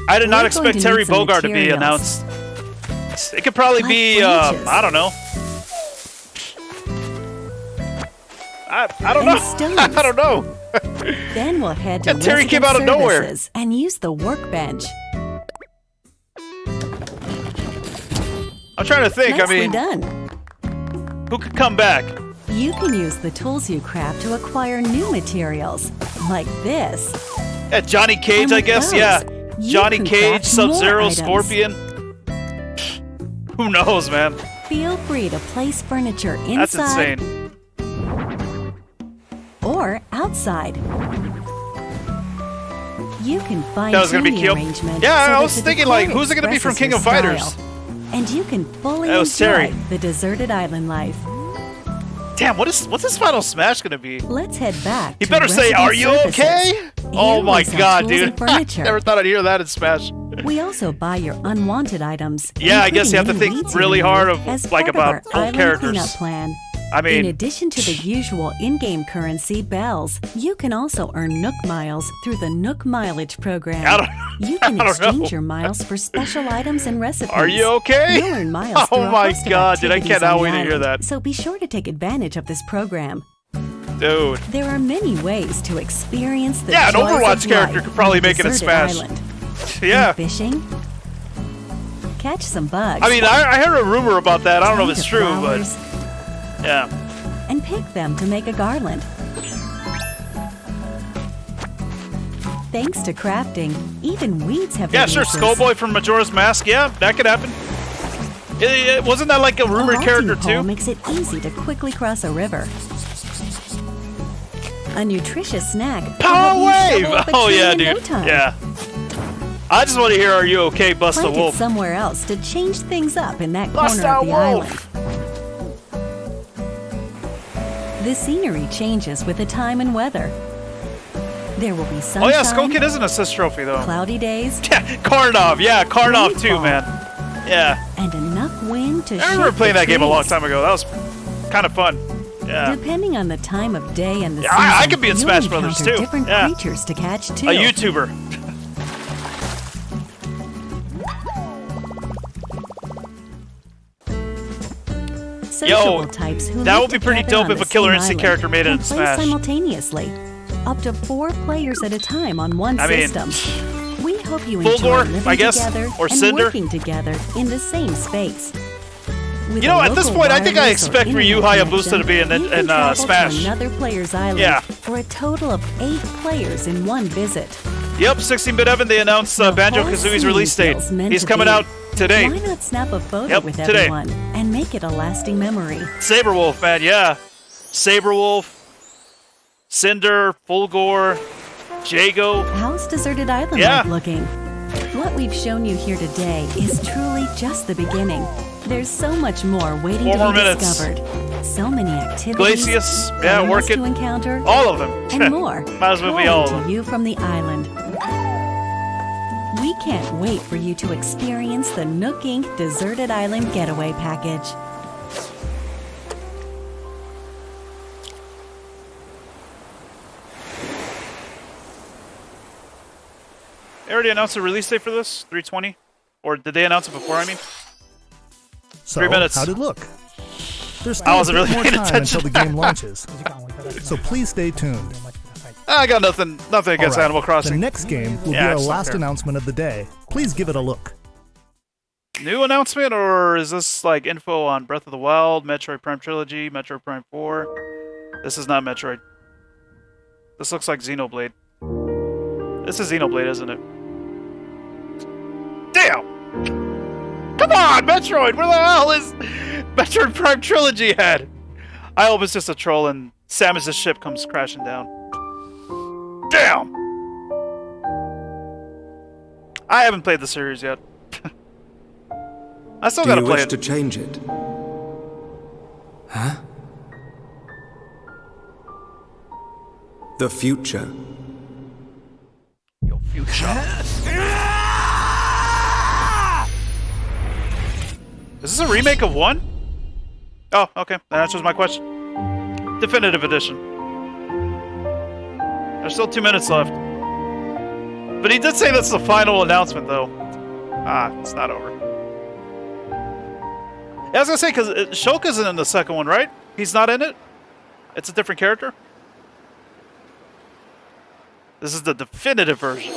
I did not We're expect going to Terry need some Bogard to be materials. announced. It could probably Like be, branches. I don't know. I don't know. And stones. I don't know. Then we'll head to And Terry came Resident out of nowhere. Services and use the workbench. I'm trying to think. Nicely I mean, done. who could come back? You can use the tools you craft to acquire new materials, like this. Yeah, Johnny Cage, And I with guess. those, Yeah, you Johnny can Cage, craft more Sub-Zero, items. Scorpion. Who knows, man? Feel free to place furniture That's inside insane. or outside. You can find That was gonna be the cute. arrangement. Yeah, so I that was the thinking, decor like, who's it gonna be from expresses King your of Fighters? style. And you can fully That was enjoy Terry. the deserted island life. Damn, what's his final smash gonna be? Let's head back. He to better say, Resident "Are you Services." okay?" Oh Here my we sell god, tools dude! and furniture. Never thought I'd hear that in Smash. We also buy your unwanted items. Yeah, I guess you have to including think any really weeds hard you of need as like part about of old our island characters. cleanup plan. I mean, In addition to the usual in-game currency, bells, you can also earn Nook miles through the Nook Mileage program. I don't- You can I don't exchange know. your miles for special items and recipes. Are you okay? You'll earn miles through Oh a my host of god, dude! I activities cannot on wait the to hear island, that, So be sure to take advantage of this program. dude. There are many ways to experience the Yeah, an joys Overwatch of character life could probably on a make it in deserted Smash. island. Yeah. Fishing. Catch some bugs. I mean, I heard a rumor about that. I don't know if it's Tend to true, but flowers, yeah. and pick them to make a garland. Thanks to crafting, even weeds have Yeah, sure. releases. Skullboy from Majora's Mask. Yeah, that could happen. Wasn't that like a A rumored vaulting character pole too? makes it easy to quickly cross a river. A nutritious snack. will Power help you Wave! shovel up a Oh tree yeah, in no dude. time. Yeah. I just want to hear "Are you okay, Busta Plant it Wolf?" somewhere else to change things up in that Busta corner of the Wolf! island. The scenery changes with the time and weather. There will be sunshine. Oh yeah, Skull Kid is an assist trophy though. Cloudy days. Yeah, Karnov. Yeah, Karnov too, Rainfall. man. Yeah. And enough wind to I remember shake playing the that game a long trees. time ago. That was kind of fun. Yeah. Depending on the time of day and the Yeah, I season, could be in you'll Smash Brothers, encounter too. Different Yeah. creatures to catch too. A YouTuber. Sociable types who that live would be pretty together dope on if the a Killer same Instinct island character made it can in play Smash. simultaneously. up to 4 players at a time on one system. We hope you Full enjoy Gore, living I guess, together or and Cinder. working together in the same space. With You know, a at this local point, I think I wireless or expect Ryu internet Hayabusa to be in connection, you can travel to Smash. another player's island Yeah. for a total of 8 players in one visit. Yep, 16-bit Evan, they announced Banjo-Kazooie's release date. He's coming out today. Why not snap a photo with today. everyone and make it a lasting memory? Saberwolf, man, yeah. Saberwolf, Cinder, Fulgore, Jago. How's Deserted Island Yeah. looking? What we've shown you here today is truly just the beginning. There's so much more waiting 4 to more be minutes. discovered. So many activities, Glacius, yeah, animals working. to encounter, All of them. and more. Might as well be all of calling them. to you from the island. We can't wait for you to experience the Nook Inc. Deserted Island Getaway Package. They already announced a release date for this? 3/20? Or did they announce it before, I mean? So, 3 minutes. how'd it look? There's I still a wasn't bit really more paying time attention. until the game launches, so please stay tuned. I got nothing against All right, Animal Crossing. The next game will Yeah, be our it's not last fair. announcement of the day. Please give it a look. New announcement, or is this like info on Breath of the Wild, Metroid Prime Trilogy, Metroid Prime 4? This is not Metroid. This looks like Xenoblade. This is Xenoblade, isn't it? Damn! Come on, Metroid! Where the hell is Metroid Prime Trilogy at? I hope it's just a troll and Samus's ship comes crashing down. Damn! I haven't played the series yet. I still gotta play it. Do you wish to change it? Huh? The future. Your future. Is this a remake of 1? Oh, okay. That answers my question. Definitive edition. There's still 2 minutes left. But he did say that's the final announcement, though. Ah, it's not over. Yeah, I was gonna say, because Shulk isn't in the second one, right? He's not in it? It's a different character? This is the definitive version.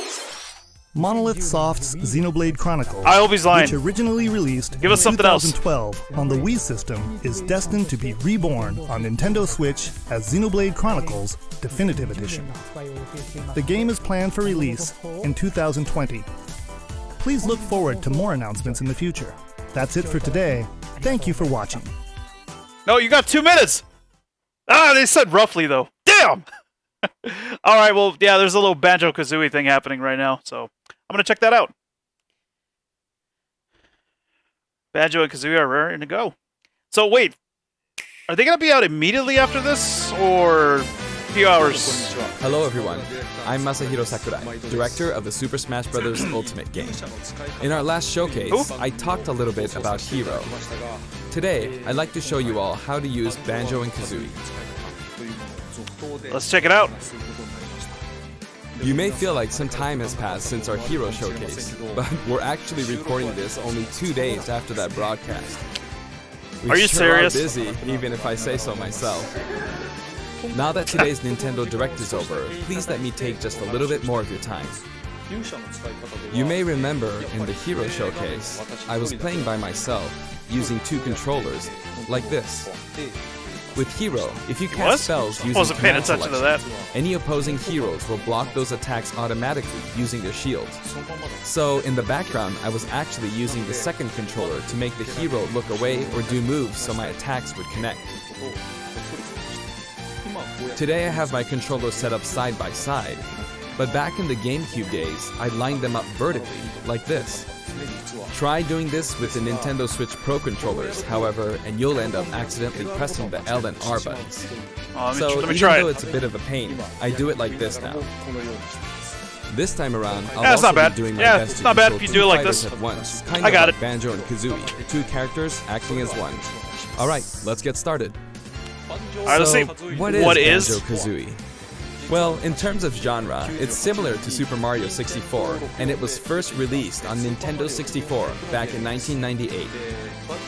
Monolith Soft's Xenoblade Chronicles, I hope he's lying. which originally released Give us in something else. 2012 on the Wii system, is destined to be reborn on Nintendo Switch as Xenoblade Chronicles Definitive Edition. The game is planned for release in 2020. Please look forward to more announcements in the future. That's it for today. Thank you for watching. No, you got 2 minutes! Ah, they said roughly, though. Damn! Alright, well, yeah, there's a little Banjo-Kazooie thing happening right now, so I'm gonna check that out. Banjo and Kazooie are raring to go. So, wait. Are they gonna be out immediately after this, or a few hours? Hello everyone, I'm Masahiro Sakurai, director of the Super Smash Bros. Ultimate game. In our last showcase, I talked a little bit about Hero. Today, I'd like to show you all how to use Banjo and Kazooie. Let's check it out. You may feel like some time has passed since our Hero showcase, but we're actually recording this only 2 days after that broadcast. We Are you sure serious? Are busy, even if I say so myself. Now that today's Nintendo Direct is over, please let me take just a little bit more of your time. You may remember in the Hero showcase, I was playing by myself, using 2 controllers, like this. With Hero, if you cast spells using Wasn't paying command attention to selection, that. any opposing heroes will block those attacks automatically using their shields. So in the background, I was actually using the second controller to make the hero look away or do moves so my attacks would connect. Today I have my controllers set up side by side, but back in the GameCube days, I lined them up vertically, like this. Try doing this with the Nintendo Switch Pro controllers, however, and you'll end up accidentally pressing the L and R buttons. So let me even try though it. it's a bit of a pain, I do it like this now. This time around, I'll Yeah, it's also not bad. be doing my Yeah, best it's to not bad control if you 2 do it like fighters this. at once, kind I of got like it. Banjo and Kazooie, 2 characters acting as one. Alright, let's get started. Alright, let's see. What is What is? Banjo-Kazooie? Well, in terms of genre, it's similar to Super Mario 64, and it was first released on Nintendo 64 back in 1998.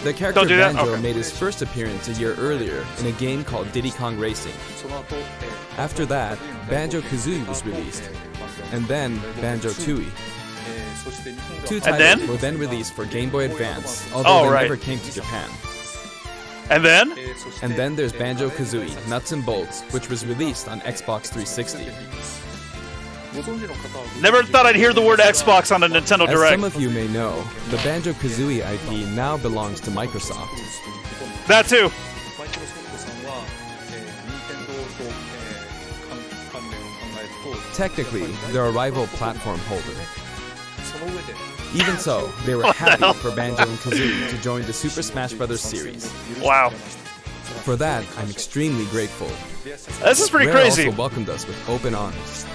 The character Banjo made his first appearance a year earlier in a game called Diddy Kong Racing. After that, Banjo-Kazooie was released, and then Banjo-Tooie. Two titles were then released for Game Boy Advance, although they never came to Japan. And then? And then there's Banjo-Kazooie Nuts and Bolts, which was released on Xbox 360. Never thought I'd hear the word Xbox on a Nintendo Direct. As some of you may know, the Banjo-Kazooie IP now belongs to Microsoft. That too. Technically, they're a rival platform holder. Even so, they were happy for Banjo and Kazooie to join the Super Smash Bros. Series. Wow. For that, I'm extremely grateful. This is pretty crazy. Rare also welcomed us with open arms.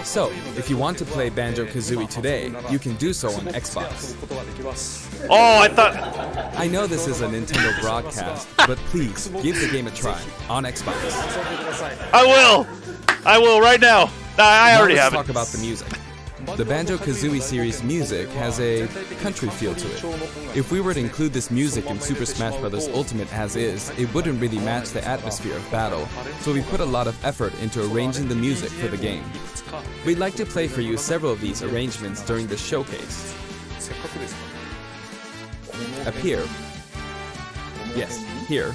So, if you want to play Banjo-Kazooie today, you can do so on Xbox. Oh, I thought... I know this is a Nintendo broadcast, but please, give the game a try on Xbox. I will! I will right now. I already have it. Let's talk about the music. The Banjo-Kazooie series music has a country feel to it. If we were to include this music in Super Smash Bros. Ultimate as is, it wouldn't really match the atmosphere of battle, so we put a lot of effort into arranging the music for the game. We'd like to play for you several of these arrangements during the showcase. Up here, yes, here,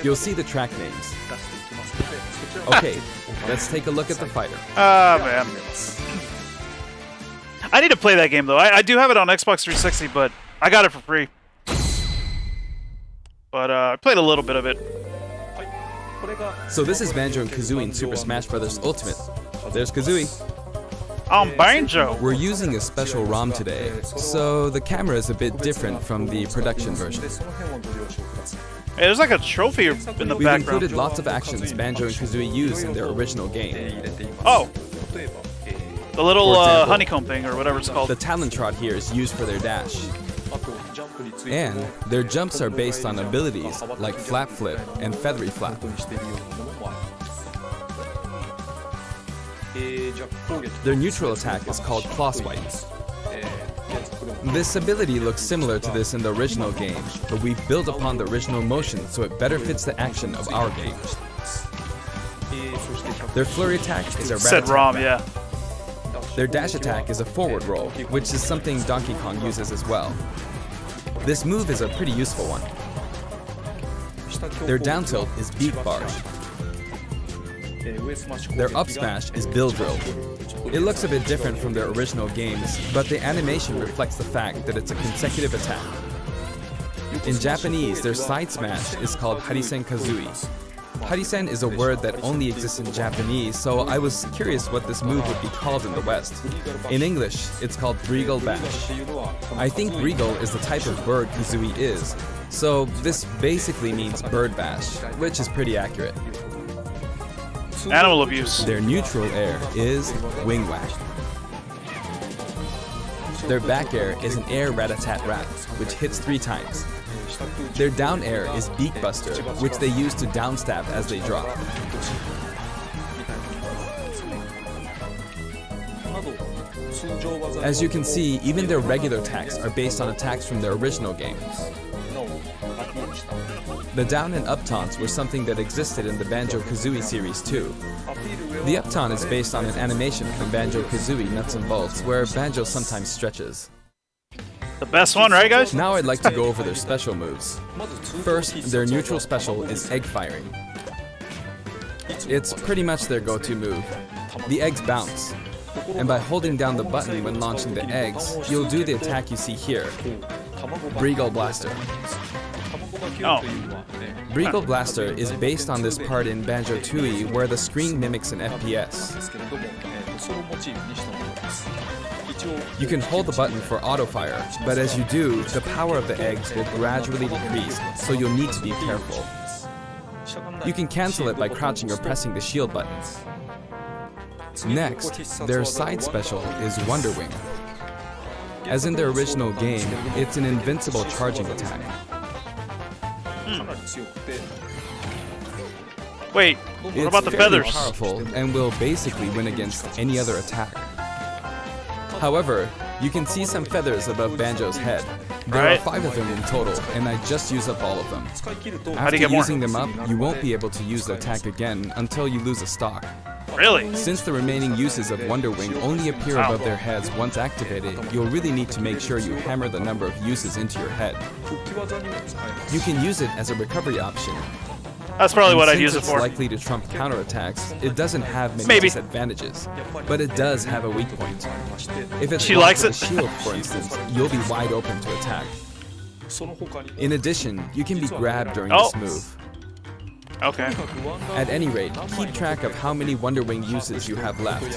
you'll see the track names. Okay, let's take a look at the fighter. Ah, man. I need to play that game, though. I do have it on Xbox 360, but I got it for free. But I played a little bit of it. So this is Banjo and Kazooie in Super Smash Bros. Ultimate. There's Kazooie. I'm Banjo. We're using a special ROM today, so the camera is a bit different from the production version. Hey, there's like a trophy in the background. We've included lots of actions Banjo and Kazooie use in their original game. Oh. The little honeycomb thing, or whatever it's called. The talent trot here is used for their dash. And their jumps are based on abilities like Flap Flip and Feathery Flap. Their neutral attack is called Claw Swipe. This ability looks similar to this in the original game, but we've built upon the original motion so it better fits the action of our game. Their flurry attack is a rat ROM, yeah. Their dash attack is a forward roll, which is something Donkey Kong uses as well. This move is a pretty useful one. Their down tilt is Beak Barge. Their up smash is Bill Drill. It looks a bit different from their original games, but the animation reflects the fact that it's a consecutive attack. In Japanese, their side smash is called Harisen Kazooie. Harisen is a word that only exists in Japanese, so I was curious what this move would be called in the West. In English, it's called Breagle Bash. I think Breagle is the type of bird Kazooie is, so this basically means bird bash, which is pretty accurate. Animal abuse. Their neutral air is Wing Whack. Their back air is an air rat-a-tat-rat, which hits 3 times. Their down air is Beak Buster, which they use to downstab as they drop. As you can see, even their regular attacks are based on attacks from their original game. The down and up taunts were something that existed in the Banjo-Kazooie series too. The up taunt is based on an animation from Banjo-Kazooie Nuts and Bolts, where Banjo sometimes stretches. The best one, right guys? Now I'd like to go over their special moves. First, their neutral special is egg firing. It's pretty much their go-to move. The eggs bounce, and by holding down the button when launching the eggs, you'll do the attack you see here, Breagle Blaster. Oh. Breagle Blaster is based on this part in Banjo-Tooie where the screen mimics an FPS. You can hold the button for auto-fire, but as you do, the power of the eggs will gradually decrease, so you'll need to be careful. You can cancel it by crouching or pressing the shield button. Next, their side special is Wonder Wing. As in their original game, it's an invincible charging attack. Wait, what It's about the fairly feathers? powerful and will basically win against any other attack. However, you can see some feathers above Banjo's head. There are Right. 5 of them in total, and I just used up all of them. How After do you get more? using them up, you won't be able to use the attack again until you lose a stock. Really? Since the remaining uses of Wonder Wing only appear above their heads once activated, you'll really need to make sure you hammer the number of uses into your head. You can use it as a recovery option. That's probably And what I'd since use it it's for. likely to trump counterattacks, it doesn't have many Maybe. disadvantages, but it does have a weak point. If it's She blocked likes with it. a shield, for instance, you'll be wide open to attack. In addition, you can be grabbed during Oh. this move. Okay. At any rate, keep track of how many Wonder Wing uses you have left.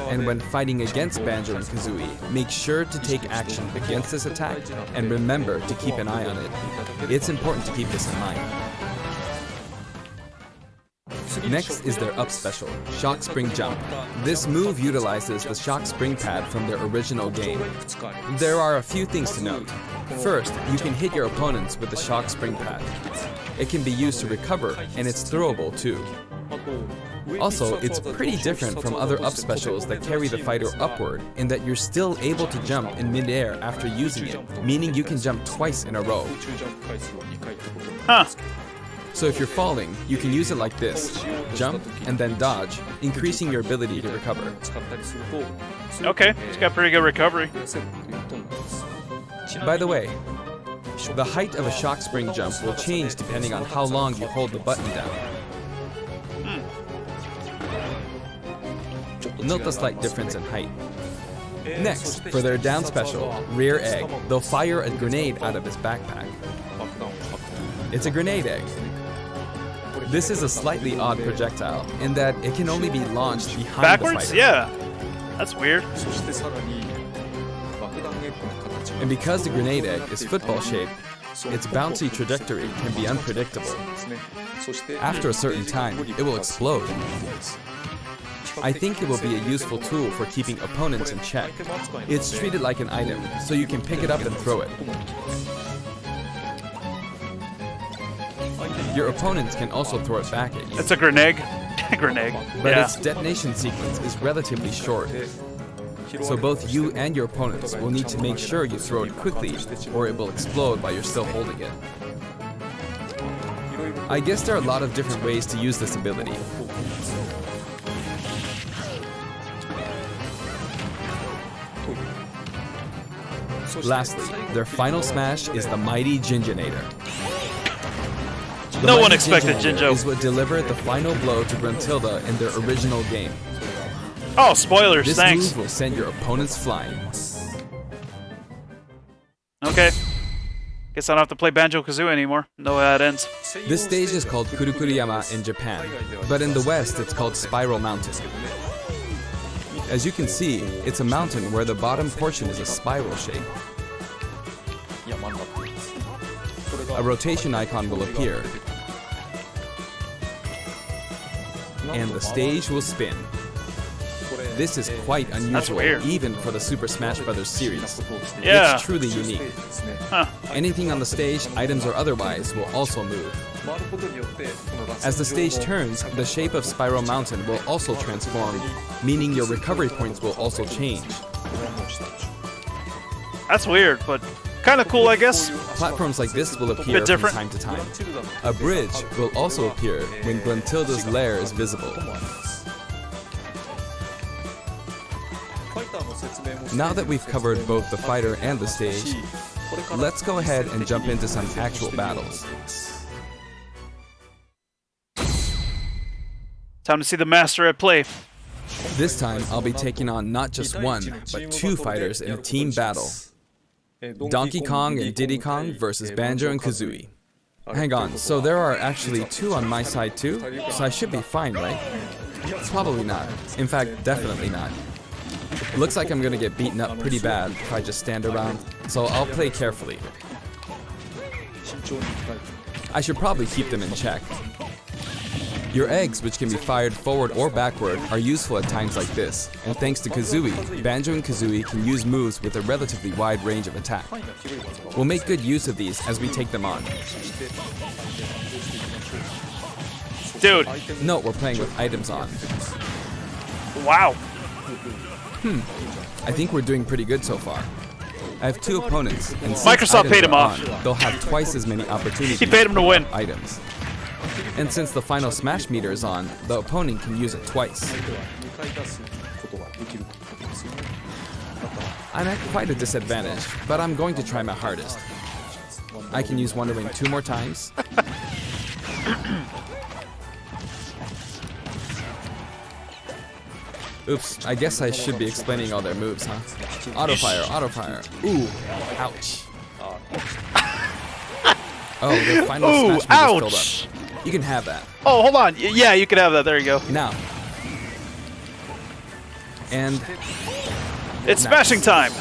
And when fighting against Banjo and Kazooie, make sure to take action against this attack and remember to keep an eye on it. It's important to keep this in mind. Next is their up special, Shock Spring Jump. This move utilizes the Shock Spring pad from their original game. There are a few things to note. First, you can hit your opponents with the Shock Spring pad. It can be used to recover, and it's throwable too. Also, it's pretty different from other up specials that carry the fighter upward in that you're still able to jump in midair after using it, meaning you can jump twice in a row. Huh. So if you're falling, you can use it like this, jump and then dodge, increasing your ability to recover. Okay, it's got pretty good recovery. By the way, the height of a shock spring jump will change depending on how long you hold the button down. Note the slight difference in height. Next, for their down special, Rear Egg, they'll fire a grenade out of his backpack. It's a grenade egg. This is a slightly odd projectile in that it can only be launched behind Backwards? the fighter. Yeah. That's weird. And because the grenade egg is football shaped, its bouncy trajectory can be unpredictable. After a certain time, it will explode. I think it will be a useful tool for keeping opponents in check. It's treated like an item, so you can pick it up and throw it. Your opponents can also throw it back at you. It's a grenade. Grenade. But Yeah. its detonation sequence is relatively short. So both you and your opponents will need to make sure you throw it quickly, or it will explode while you're still holding it. I guess there are a lot of different ways to use this ability. Lastly, their final smash is the mighty Jinjonator. The No one mighty expected Jinjonator Jinjo. is what delivered the final blow to Gruntilda in their original game. Oh, spoilers. This Thanks. move will send your opponents flying. Okay. Guess I don't have to play Banjo-Kazooie anymore. No way that ends. This stage is called Kurukuriyama in Japan, but in the West it's called Spiral Mountain. As you can see, it's a mountain where the bottom portion is a spiral shape. A rotation icon will appear, and the stage will spin. This is quite unusual, weird. even for the Super Smash Bros. Series. Yeah. It's truly unique. Huh. Anything on the stage, items or otherwise, will also move. As the stage turns, the shape of Spiral Mountain will also transform, meaning your recovery points will also change. That's weird, but kind of cool, I guess. Platforms like this will appear from different. time to time. A bridge will also appear when Gruntilda's lair is visible. Now that we've covered both the fighter and the stage, let's go ahead and jump into some actual battles. Time to see the master at play. This time, I'll be taking on not just one, but two fighters in a team battle. Donkey Kong and Diddy Kong versus Banjo and Kazooie. Hang on, so there are actually two on my side too? So I should be fine, right? Probably not. In fact, definitely not. Looks like I'm gonna get beaten up pretty bad if I just stand around, so I'll play carefully. I should probably keep them in check. Your eggs, which can be fired forward or backward, are useful at times like this, and thanks to Kazooie, Banjo and Kazooie can use moves with a relatively wide range of attack. We'll make good use of these as we take them on. Dude. No, we're playing with items on. Wow. I think we're doing pretty good so far. I have 2 opponents, and since Microsoft items paid him are off. on, they'll have twice as many opportunities. He paid him to win. Items. And since the final smash meter is on, the opponent can use it twice. I'm at quite a disadvantage, but I'm going to try my hardest. I can use Wonder Wing 2 more times. Oops, I guess I should be explaining all their moves, huh? Auto fire, auto fire. Ooh, ouch. Oh, the final Ooh, smash meter's ouch. filled up. You can have that. Oh, hold on. Yeah, you can have that. There you go. Now. And it's smashing time.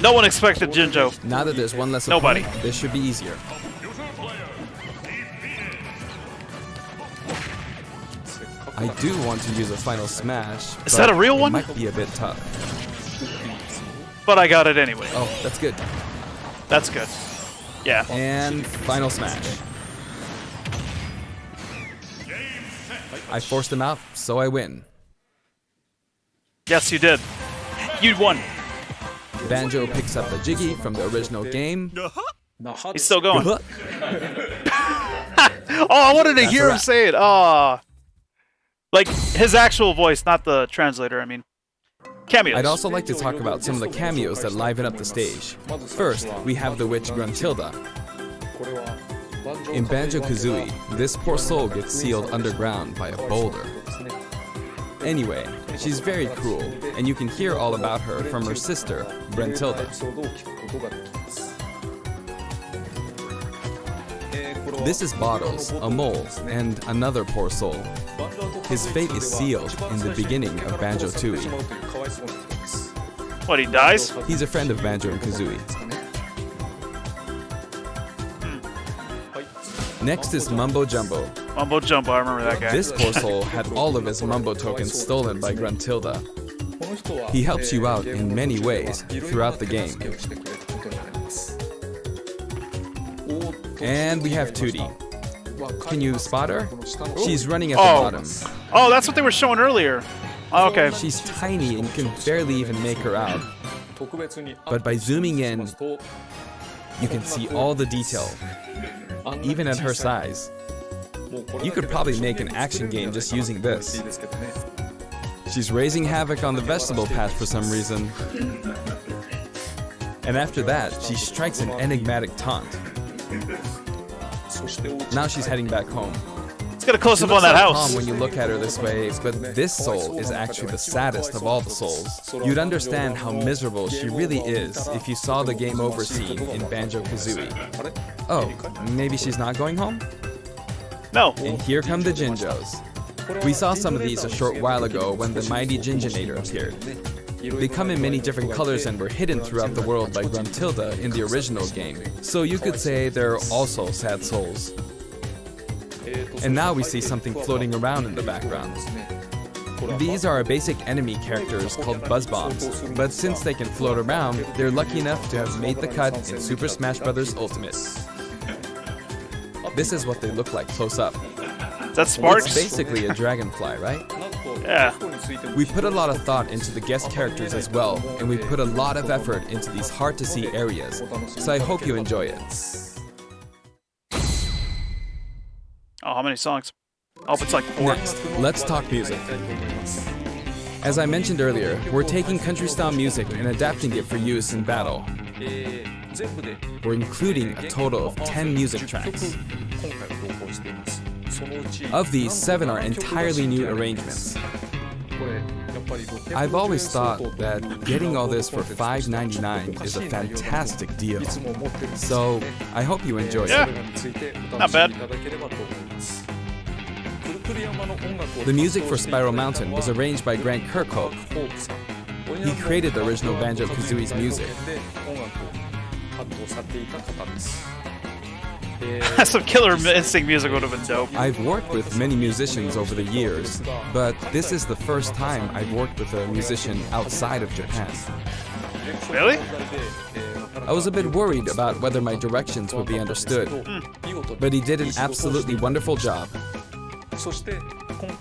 No one expected Jinjo. now that there's one less Nobody. opponent, this should be easier. I do want to use a final smash. Is that a real one? It might be a bit tough. But I got it anyway. Oh, that's good. That's good. Yeah. And final smash. I forced him out, so I win. Yes, you did. You won. Banjo picks up the Jiggy from the original game. He's still going. Oh, I wanted to hear him say it. Oh. Like his actual voice, not the translator, I mean. Cameos. I'd also like to talk about some of the cameos that liven up the stage. First, we have the witch Gruntilda. In Banjo-Kazooie, this poor soul gets sealed underground by a boulder. Anyway, she's very cruel, and you can hear all about her from her sister, Gruntilda. This is Bottles, a mole, and another poor soul. His fate is sealed in the beginning of Banjo-Tooie. What, he dies? He's a friend of Banjo and Kazooie. Next is Mumbo Jumbo. Mumbo Jumbo, I remember that guy. This poor soul had all of his Mumbo tokens stolen by Gruntilda. He helps you out in many ways throughout the game. And we have Tootie. Can you spot her? She's running at the bottom. Oh, that's what they were showing earlier. Oh, okay. She's tiny and you can barely even make her out. But by zooming in, you can see all the detail, even at her size. You could probably make an action game just using this. She's raising havoc on the vegetable patch for some reason. And after that, she strikes an enigmatic taunt. Now she's heading back home. Let's get a close-up on that house. Calm when you look at her this way, but this soul is actually the saddest of all the souls. You'd understand how miserable she really is if you saw the game over scene in Banjo-Kazooie. Oh, maybe she's not going home? No. And here come the Jinjos. We saw some of these a short while ago when the mighty Jinjonator appeared. They come in many different colors and were hidden throughout the world by Gruntilda in the original game. So you could say they're also sad souls. And now we see something floating around in the background. These are our basic enemy characters called Buzz Bombs, but since they can float around, they're lucky enough to have made the cut in Super Smash Bros. Ultimate. This is what they look like close up. That's Sparks? It's basically a dragonfly, right? Yeah. We put a lot of thought into the guest characters as well, and we put a lot of effort into these hard-to-see areas, so I hope you enjoy it. Oh, how many songs? Oh, it's like 4. Next, let's talk music. As I mentioned earlier, we're taking country-style music and adapting it for use in battle. We're including a total of 10 music tracks. Of these, 7 are entirely new arrangements. I've always thought that getting all this for $5.99 is a fantastic deal. So, I hope you enjoy it. Not bad. The music for Spiral Mountain was arranged by Grant Kirkhope. He created the original Banjo-Kazooie's music. Some Killer Instinct music would have been dope. I've worked with many musicians over the years, but this is the first time I've worked with a musician outside of Japan. Really? I was a bit worried about whether my directions would be understood, but he did an absolutely wonderful job.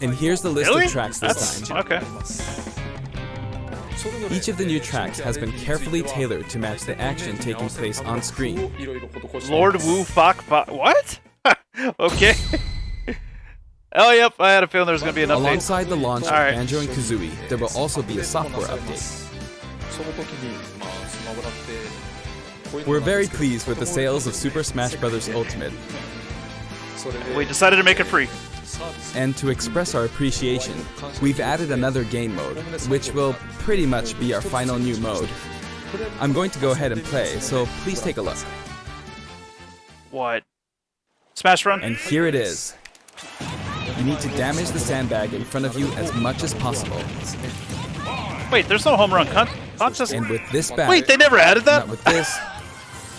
And here's the list Really? of tracks this time. Okay. Each of the new tracks has been carefully tailored to match the action taking place on screen. Lord Wu Fok Fok. What? Okay. Oh, yep. I had a feeling there was going to be an update. Alongside the launch of All right. Banjo and Kazooie, there will also be a software update. We're very pleased with the sales of Super Smash Bros. Ultimate. We decided to make it free. And to express our appreciation, we've added another game mode, which will pretty much be our final new mode. I'm going to go ahead and play, so please take a look. What? Smash Run? And here it is. You need to damage the sandbag in front of you as much as possible. Wait, there's no home run contest? And with this bat... Wait, they never added that? Not with this,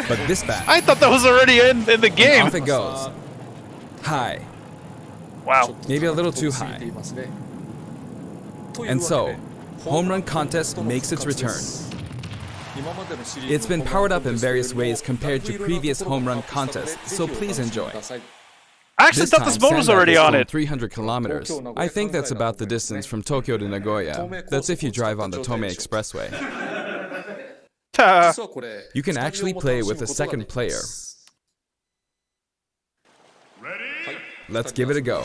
but this bat. I thought that was already in the game. And off it goes. High. Wow. Maybe a little too high. And so, Home Run Contest makes its return. It's been powered up in various ways compared to previous Home Run Contests, so please enjoy. I actually thought this mode was already on it. 300 kilometers. I think that's about the distance from Tokyo to Nagoya. That's if you drive on the Tomei Expressway. You can actually play with a second player. Let's give it a go.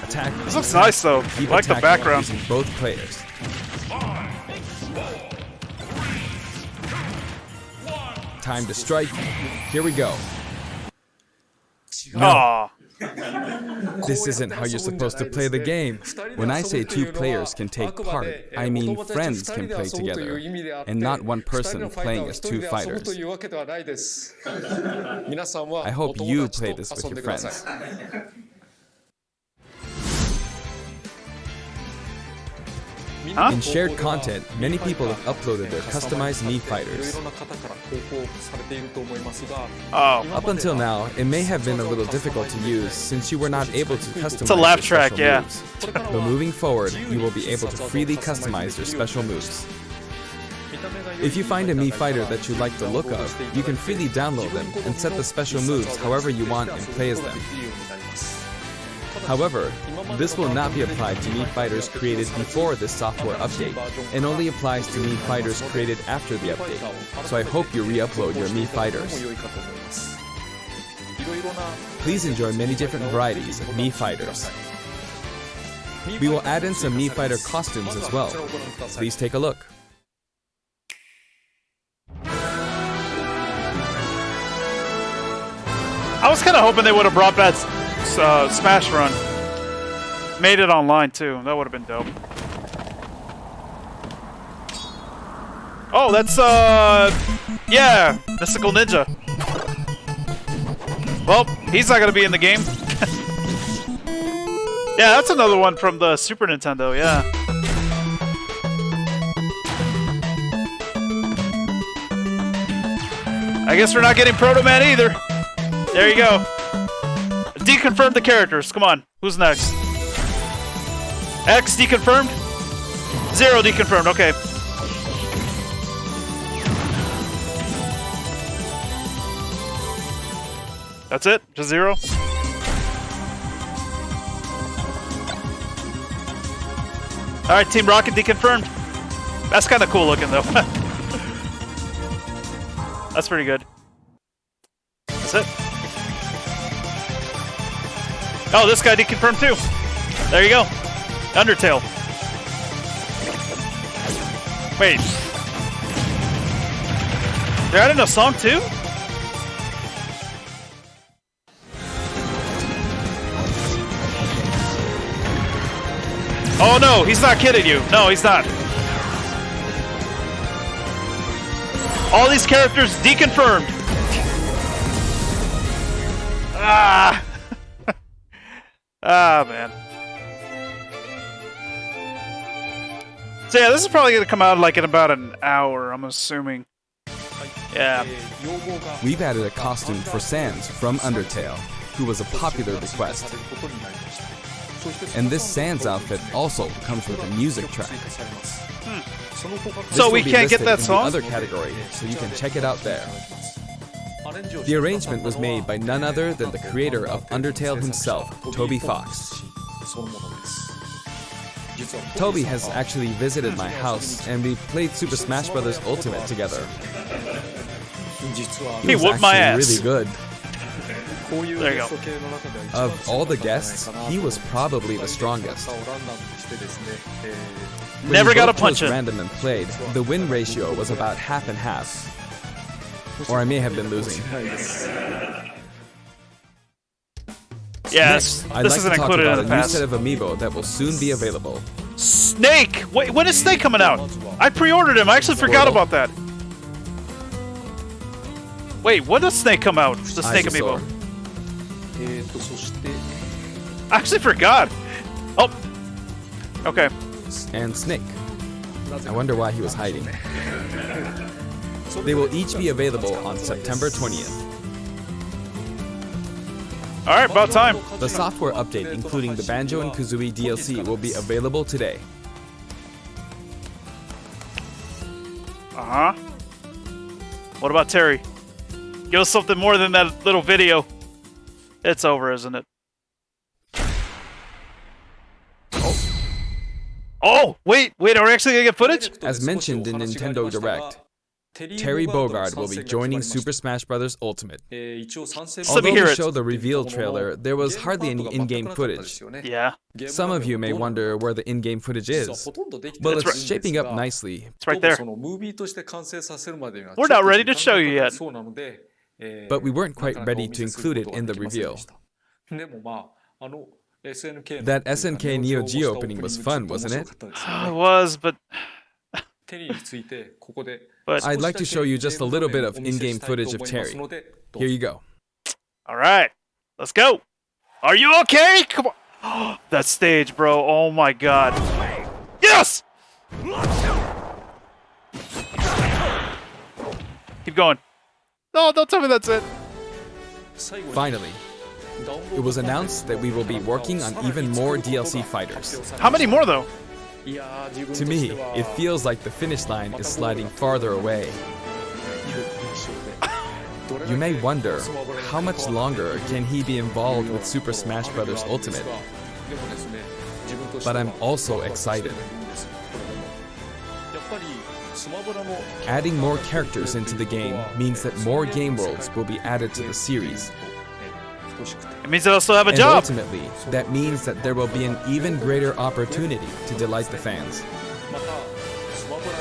Attack. This looks nice though. I like the background. Using both players. Time to strike. Here we go. Aww. This isn't how you're supposed to play the game. When I say two players can take part, I mean friends can play together, and not one person playing as two fighters. I hope you play this with your friends. Huh? In shared content, many people have uploaded their customized Mii fighters. Oh. Up until now, it may have been a little difficult to use since you were not able to customize It's a laugh your track, special yeah. moves. But moving forward, you will be able to freely customize your special moves. If you find a Mii fighter that you like the look of, you can freely download them and set the special moves however you want and play as them. However, this will not be applied to Mii fighters created before this software update, and only applies to Mii fighters created after the update, so I hope you re-upload your Mii fighters. Please enjoy many different varieties of Mii fighters. We will add in some Mii fighter costumes as well. Please take a look. I was kind of hoping they would have brought back Smash Run. Made it online too. That would have been dope. Oh, that's yeah, Mystical Ninja. Well, he's not gonna be in the game. Yeah, that's another one from the Super Nintendo. Yeah. I guess we're not getting Proto Man either. There you go. Deconfirm the characters. Come on. Who's next? X deconfirmed? 0 deconfirmed. Okay. That's it? Just 0? Alright, Team Rocket deconfirmed. That's kind of cool looking though. That's pretty good. That's it. Oh, this guy deconfirmed too. There you go. Undertale. Wait. They're adding a song too? Oh no, he's not kidding you. No, he's not. All these characters deconfirmed. Ah. Ah, man. So yeah, this is probably going to come out like in about an hour, I'm assuming. Yeah. We've added a costume for Sans from Undertale, who was a popular request. And this Sans outfit also comes with a music track. So we can't get that song? In the other category, so you can check it out there. The arrangement was made by none other than the creator of Undertale himself, Toby Fox. Toby has actually visited my house, and we played Super Smash Bros. Ultimate together. He whooped my ass. Really good. There you go. Of all the guests, he was probably the strongest. Never got a punch in. Random and played, the win ratio was about half and half. Or I may have been losing. Yes, I'd this like isn't to talk included about in a the new pass. set of amiibo that will soon be available. Snake! Wait, when is Snake coming out? I pre-ordered him. I actually forgot about that. Wait, when does Snake come out? The Snake amiibo. I actually forgot. Oh. Okay. And Snake. I wonder why he was hiding. They will each be available on September 20th. Alright, about time. The software update, including the Banjo and Kazooie DLC, will be available today. Uh-huh. What about Terry? Give us something more than that little video. It's over, isn't it? Oh, wait, are we actually gonna get footage? As mentioned in Nintendo Direct, Terry Bogard will be joining Super Smash Bros. Ultimate. Although hear we it. showed the reveal trailer, there was hardly any in-game footage. Yeah. Some of you may wonder where the in-game footage is. Well, it's shaping up nicely. It's right there. We're not ready to show you yet. But we weren't quite ready to include it in the reveal. That SNK Neo Geo opening was fun, wasn't it? It was, but I'd like to show you just a little bit of in-game footage of Terry. Here you go. Alright, let's go. Are you okay? Come on. That stage, bro. Oh my god. Yes! Keep going. No, don't tell me that's it. Finally, it was announced that we will be working on even more DLC fighters. How many more, though? To me, it feels like the finish line is sliding farther away. You may wonder, how much longer can he be involved with Super Smash Bros. Ultimate? But I'm also excited. Adding more characters into the game means that more game worlds will be added to the series. It means that I'll still have a And job. ultimately, that means that there will be an even greater opportunity to delight the fans.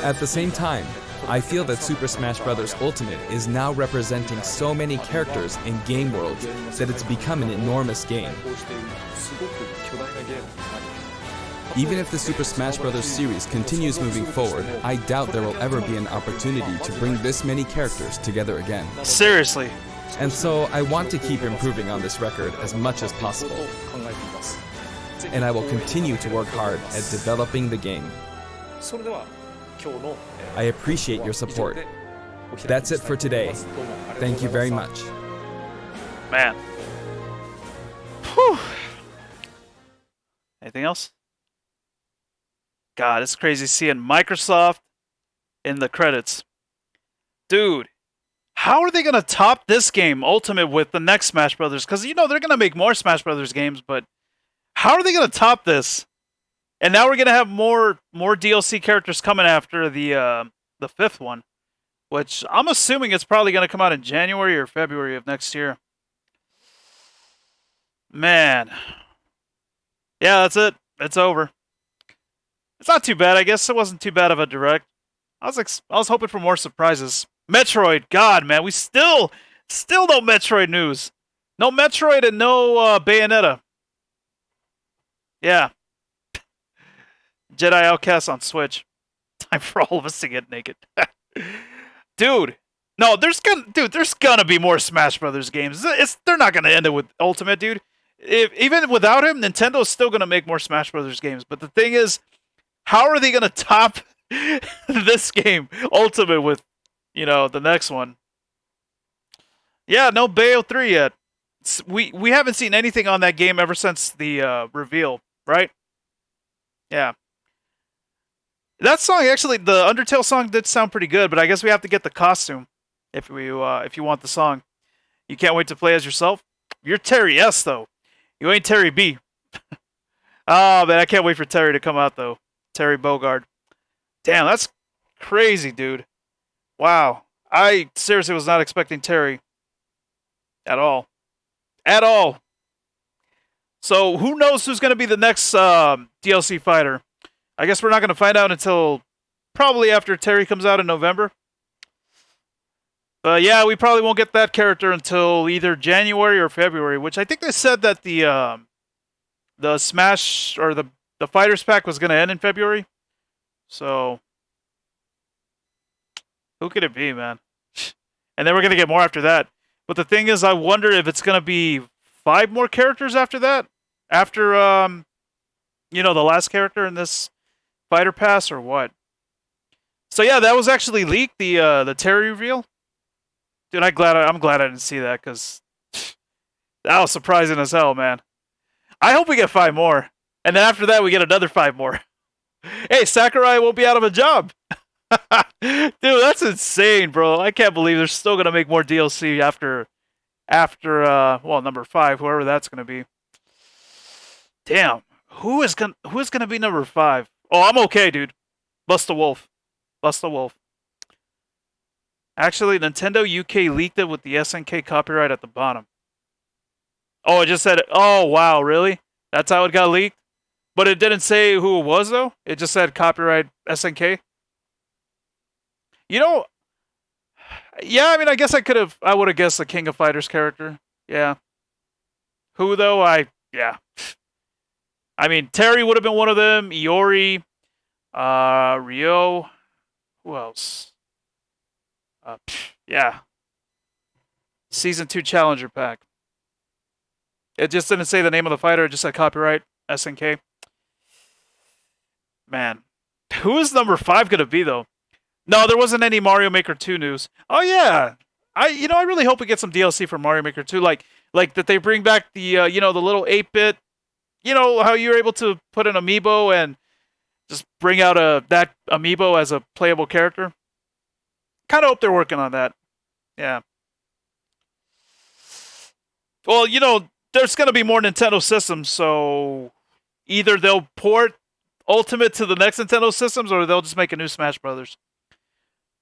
At the same time, I feel that Super Smash Bros. Ultimate is now representing so many characters in game worlds that it's become an enormous game. Even if the Super Smash Bros. Series continues moving forward, I doubt there will ever be an opportunity to bring this many characters together again. Seriously. And so I want to keep improving on this record as much as possible. And I will continue to work hard at developing the game. I appreciate your support. That's it for today. Thank you very much. Man. Whew. Anything else? God, it's crazy seeing Microsoft in the credits. Dude, how are they going to top this game, Ultimate, with the next Smash Brothers? Because, you know, they're going to make more Smash Brothers games, but how are they going to top this? And now we're going to have more DLC characters coming after the fifth one, which I'm assuming it's probably going to come out in January or February of next year. Man. Yeah, that's it. It's over. It's not too bad, I guess. It wasn't too bad of a direct. I was hoping for more surprises. Metroid, God, man, we still no Metroid news. No Metroid and no Bayonetta. Yeah. Jedi Outcast on Switch. Time for all of us to get naked. Dude, no, there's gonna be more Smash Brothers games. They're not gonna end it with Ultimate, dude. Even without him, Nintendo's still gonna make more Smash Brothers games. But the thing is, how are they gonna top this game, Ultimate, with, you know, the next one? Yeah, no Bayo 3 yet. We haven't seen anything on that game ever since the reveal. right? Yeah. That song actually, the Undertale song did sound pretty good, but I guess we have to get the costume if you want the song. You can't wait to play as yourself. You're Terry S though. You ain't Terry B. Oh man, I can't wait for Terry to come out though. Terry Bogard. Damn, that's crazy, dude. Wow. I seriously was not expecting Terry. At all. At all. So who knows who's going to be the next DLC fighter? I guess we're not going to find out until probably after Terry comes out in November. Yeah, we probably won't get that character until either January or February, which I think they said that the Smash or the Fighters Pack was going to end in February. So who could it be, man? And then we're going to get more after that. But the thing is, I wonder if it's going to be 5 more characters after that? After, the last character in this Fighter Pass or what? So yeah, that was actually leaked, the Terry reveal. Dude, I'm glad I didn't see that, because that was surprising as hell, man. I hope we get 5 more. And then after that, we get another 5 more. Hey, Sakurai won't be out of a job. Dude, that's insane, bro. I can't believe they're still going to make more DLC after number 5, whoever that's going to be. Damn. Who is going to be number 5? Oh, I'm okay, dude. Bust the Wolf. Bust the Wolf. Actually, Nintendo UK leaked it with the SNK copyright at the bottom. Oh, it just said, oh, wow, really? That's how it got leaked? But it didn't say who it was, though? It just said copyright SNK? You know, yeah, I mean, I guess I would have guessed the King of Fighters character. Yeah. Who, though? Yeah. I mean, Terry would have been one of them. Iori, Ryo. Who else? Yeah. Season 2 Challenger Pack. It just didn't say the name of the fighter. It just said copyright SNK. Man. Who is number 5 going to be, though? No, there wasn't any Mario Maker 2 news. Oh, yeah. I really hope we get some DLC for Mario Maker 2. Like that they bring back the, the little 8-bit. You know, how you're able to put an amiibo and just bring out that amiibo as a playable character. Kind of hope they're working on that. Yeah. Well, there's going to be more Nintendo systems, so either they'll port Ultimate to the next Nintendo systems, or they'll just make a new Smash Brothers.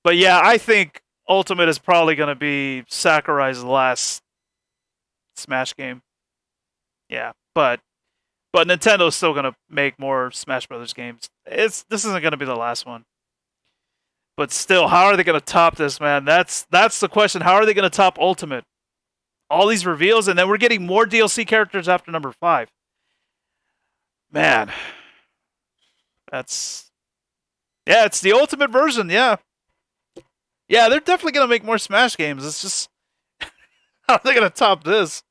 But yeah, I think Ultimate is probably going to be Sakurai's last Smash game. Yeah, but Nintendo's still going to make more Smash Brothers games. This isn't going to be the last one. But still, how are they going to top this, man? That's the question. How are they going to top Ultimate? All these reveals, and then we're getting more DLC characters after number 5. Man. It's the Ultimate version, yeah. Yeah, they're definitely going to make more Smash games. It's just, how are they going to top this?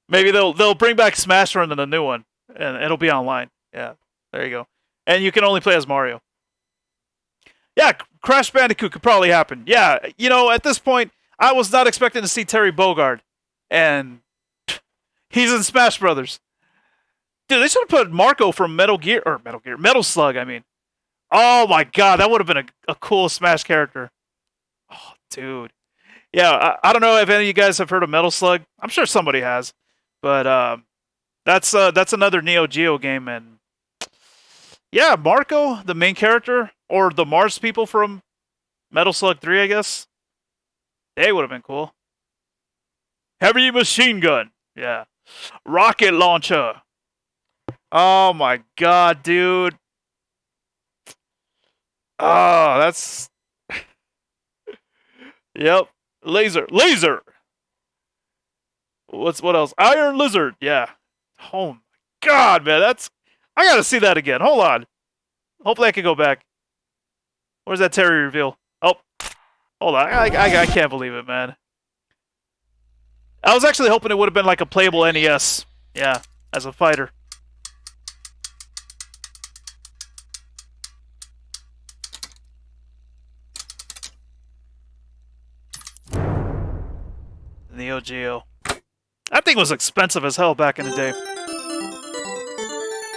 Maybe they'll bring back Smash Run in a new one, and it'll be online. Yeah, there you go. And you can only play as Mario. Yeah, Crash Bandicoot could probably happen. Yeah, at this point, I was not expecting to see Terry Bogard, and he's in Smash Brothers. Dude, they should have put Marco from Metal Slug, I mean. Oh my god, that would have been a cool Smash character. Oh, dude. Yeah, I don't know if any of you guys have heard of Metal Slug. I'm sure somebody has. But that's another Neo Geo game, and yeah, Marco, the main character, or the Mars people from Metal Slug 3, I guess. They would have been cool. Heavy machine gun. Yeah. Rocket launcher. Oh my god, dude. Oh, that's... Yep. Laser. What else? Iron Lizard. Yeah. Oh my god, man. I gotta see that again. Hold on. Hopefully I can go back. Where's that Terry reveal? Oh. Hold on. I can't believe it, man. I was actually hoping it would have been like a playable NES. Yeah. As a fighter. Neo Geo. That thing was expensive as hell back in the day.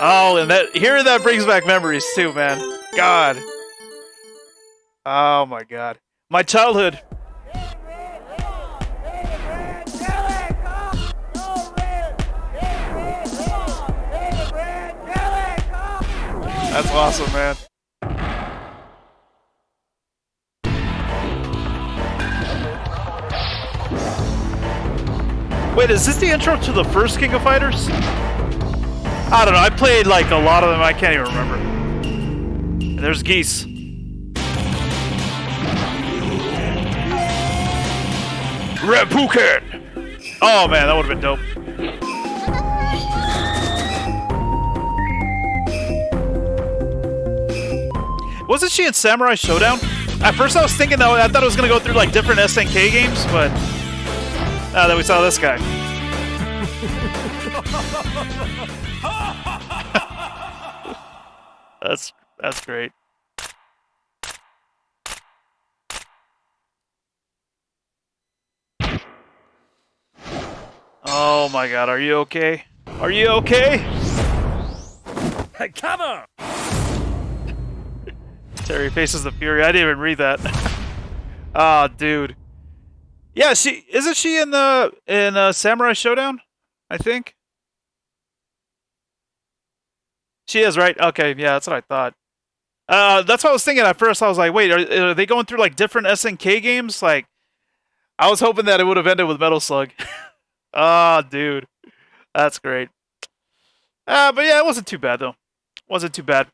Oh, and hearing that brings back memories too, man. God. Oh my God. My childhood. That's awesome, man. Wait, is this the intro to the first King of Fighters? I don't know. I played like a lot of them. I can't even remember. And there's Geese. Reppuken! Oh man, that would have been dope. Wasn't she in Samurai Showdown? At first I was thinking that I thought it was gonna go through like different SNK games, but then we saw this guy. That's great. Oh my God, are you okay? Are you okay? Cover! Terry faces the fury. I didn't even read that. Ah, dude. Yeah, isn't she in Samurai Showdown? I think. She is, right? Okay, yeah, that's what I thought. That's what I was thinking at first. I was like, wait, are they going through like different SNK games? Like, I was hoping that it would have ended with Metal Slug. Ah, dude, that's great. But yeah, it wasn't too bad though. Wasn't too bad.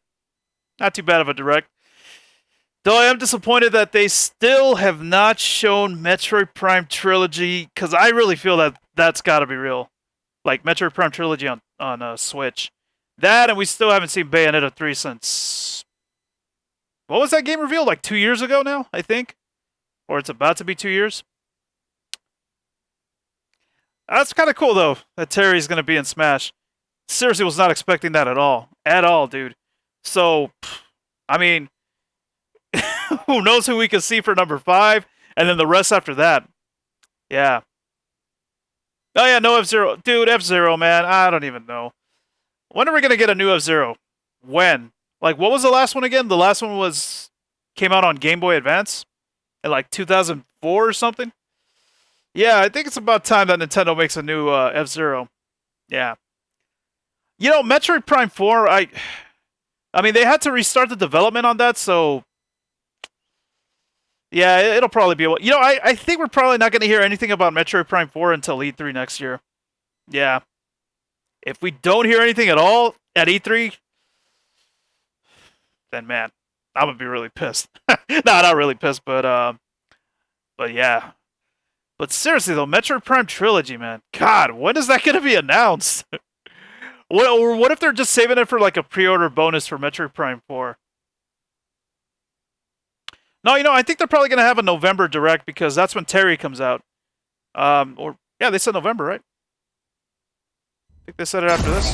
Not too bad of a direct. Though I am disappointed that they still have not shown Metroid Prime Trilogy, because I really feel that that's got to be real. Like Metroid Prime Trilogy on Switch. That, and we still haven't seen Bayonetta 3 since... What was that game revealed? Like 2 years ago now, I think? Or it's about to be 2 years? That's kind of cool, though, that Terry's going to be in Smash. Seriously, was not expecting that at all. At all, dude. So, I mean... who knows who we can see for number 5, and then the rest after that. Yeah. Oh yeah, no F-Zero. Dude, F-Zero, man, I don't even know. When are we going to get a new F-Zero? When? Like, what was the last one again? The last one came out on Game Boy Advance in like 2004 or something? Yeah, I think it's about time that Nintendo makes a new F-Zero. Yeah. You know, Metroid Prime 4, I mean, they had to restart the development on that, so... Yeah, it'll probably be a while. You know, I think we're probably not going to hear anything about Metroid Prime 4 until E3 next year. Yeah. If we don't hear anything at all at E3, then man, I'm going to be really pissed. No, not really pissed, but yeah. But seriously though, Metroid Prime Trilogy, man. God, when is that going to be announced? What if they're just saving it for like a pre-order bonus for Metroid Prime 4? No, you know, I think they're probably going to have a November Direct because that's when Terry comes out. Yeah, they said November, right? I think they said it after this.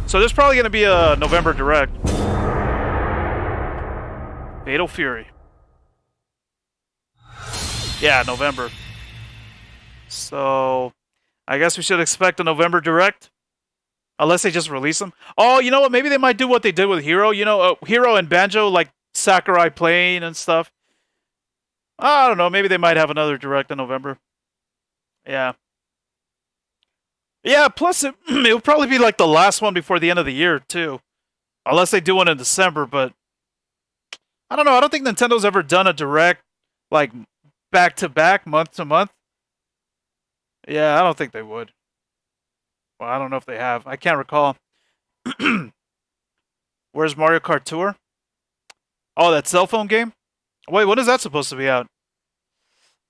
So there's probably going to be a November Direct. Fatal Fury. Yeah, November. So I guess we should expect a November Direct. Unless they just release them. Oh, you know what? Maybe they might do what they did with Hero. You know, Hero and Banjo, like, Sakurai playing and stuff. I don't know. Maybe they might have another Direct in November. Yeah. Yeah, plus it'll probably be like the last one before the end of the year, too. Unless they do one in December, but... I don't know. I don't think Nintendo's ever done a Direct, like, back-to-back, month-to-month. Yeah, I don't think they would. Well, I don't know if they have. I can't recall. Where's Mario Kart Tour? Oh, that cell phone game? Wait, when is that supposed to be out?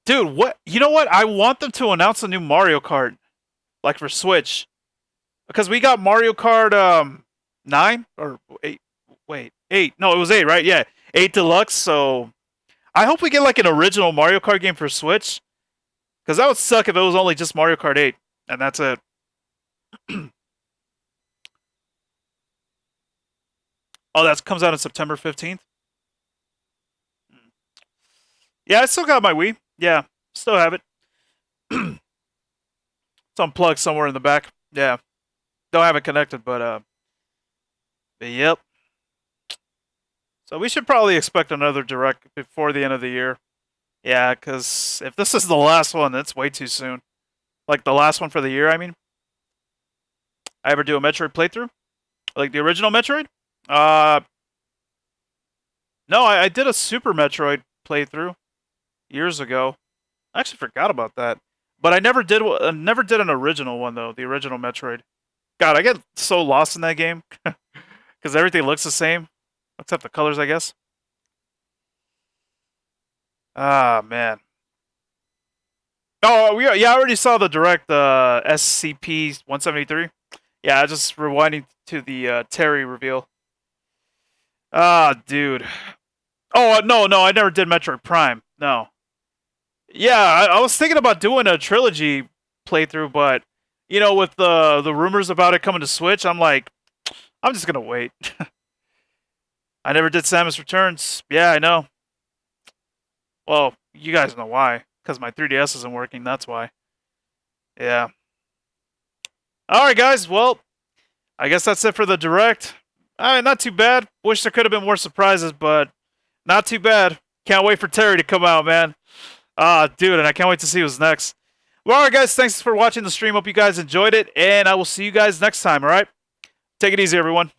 Dude, what? You know what? I want them to announce a new Mario Kart. Like for Switch. Because we got Mario Kart 9? Or 8? Wait, 8. No, it was 8, right? Yeah, 8 Deluxe. So I hope we get like an original Mario Kart game for Switch. Because that would suck if it was only just Mario Kart 8. And that's it. Oh, that comes out on September 15th? Yeah, I still got my Wii. Yeah, still have it. It's unplugged somewhere in the back. Yeah. Don't have it connected, but yep. So we should probably expect another direct before the end of the year. Yeah, because if this is the last one, that's way too soon. Like the last one for the year, I mean. I ever do a Metroid playthrough? Like the original Metroid? No, I did a Super Metroid playthrough years ago. I actually forgot about that. But I never did an original one though, the original Metroid. God, I get so lost in that game because everything looks the same except the colors, I guess. Ah, man. Oh, I already saw the direct SCP-173. Yeah, just rewinding to the Terry reveal. Ah, dude. Oh, no, I never did Metroid Prime. No. Yeah, I was thinking about doing a trilogy playthrough, but, you know, with the rumors about it coming to Switch, I'm like, I'm just going to wait. I never did Samus Returns. Yeah, I know. Well, you guys know why. Because my 3DS isn't working, that's why. Yeah. Alright, guys, well, I guess that's it for the Direct. Alright, not too bad. Wish there could have been more surprises, but not too bad. Can't wait for Terry to come out, man. Ah, dude, and I can't wait to see who's next. Well, alright, guys, thanks for watching the stream. Hope you guys enjoyed it, and I will see you guys next time, alright? Take it easy, everyone.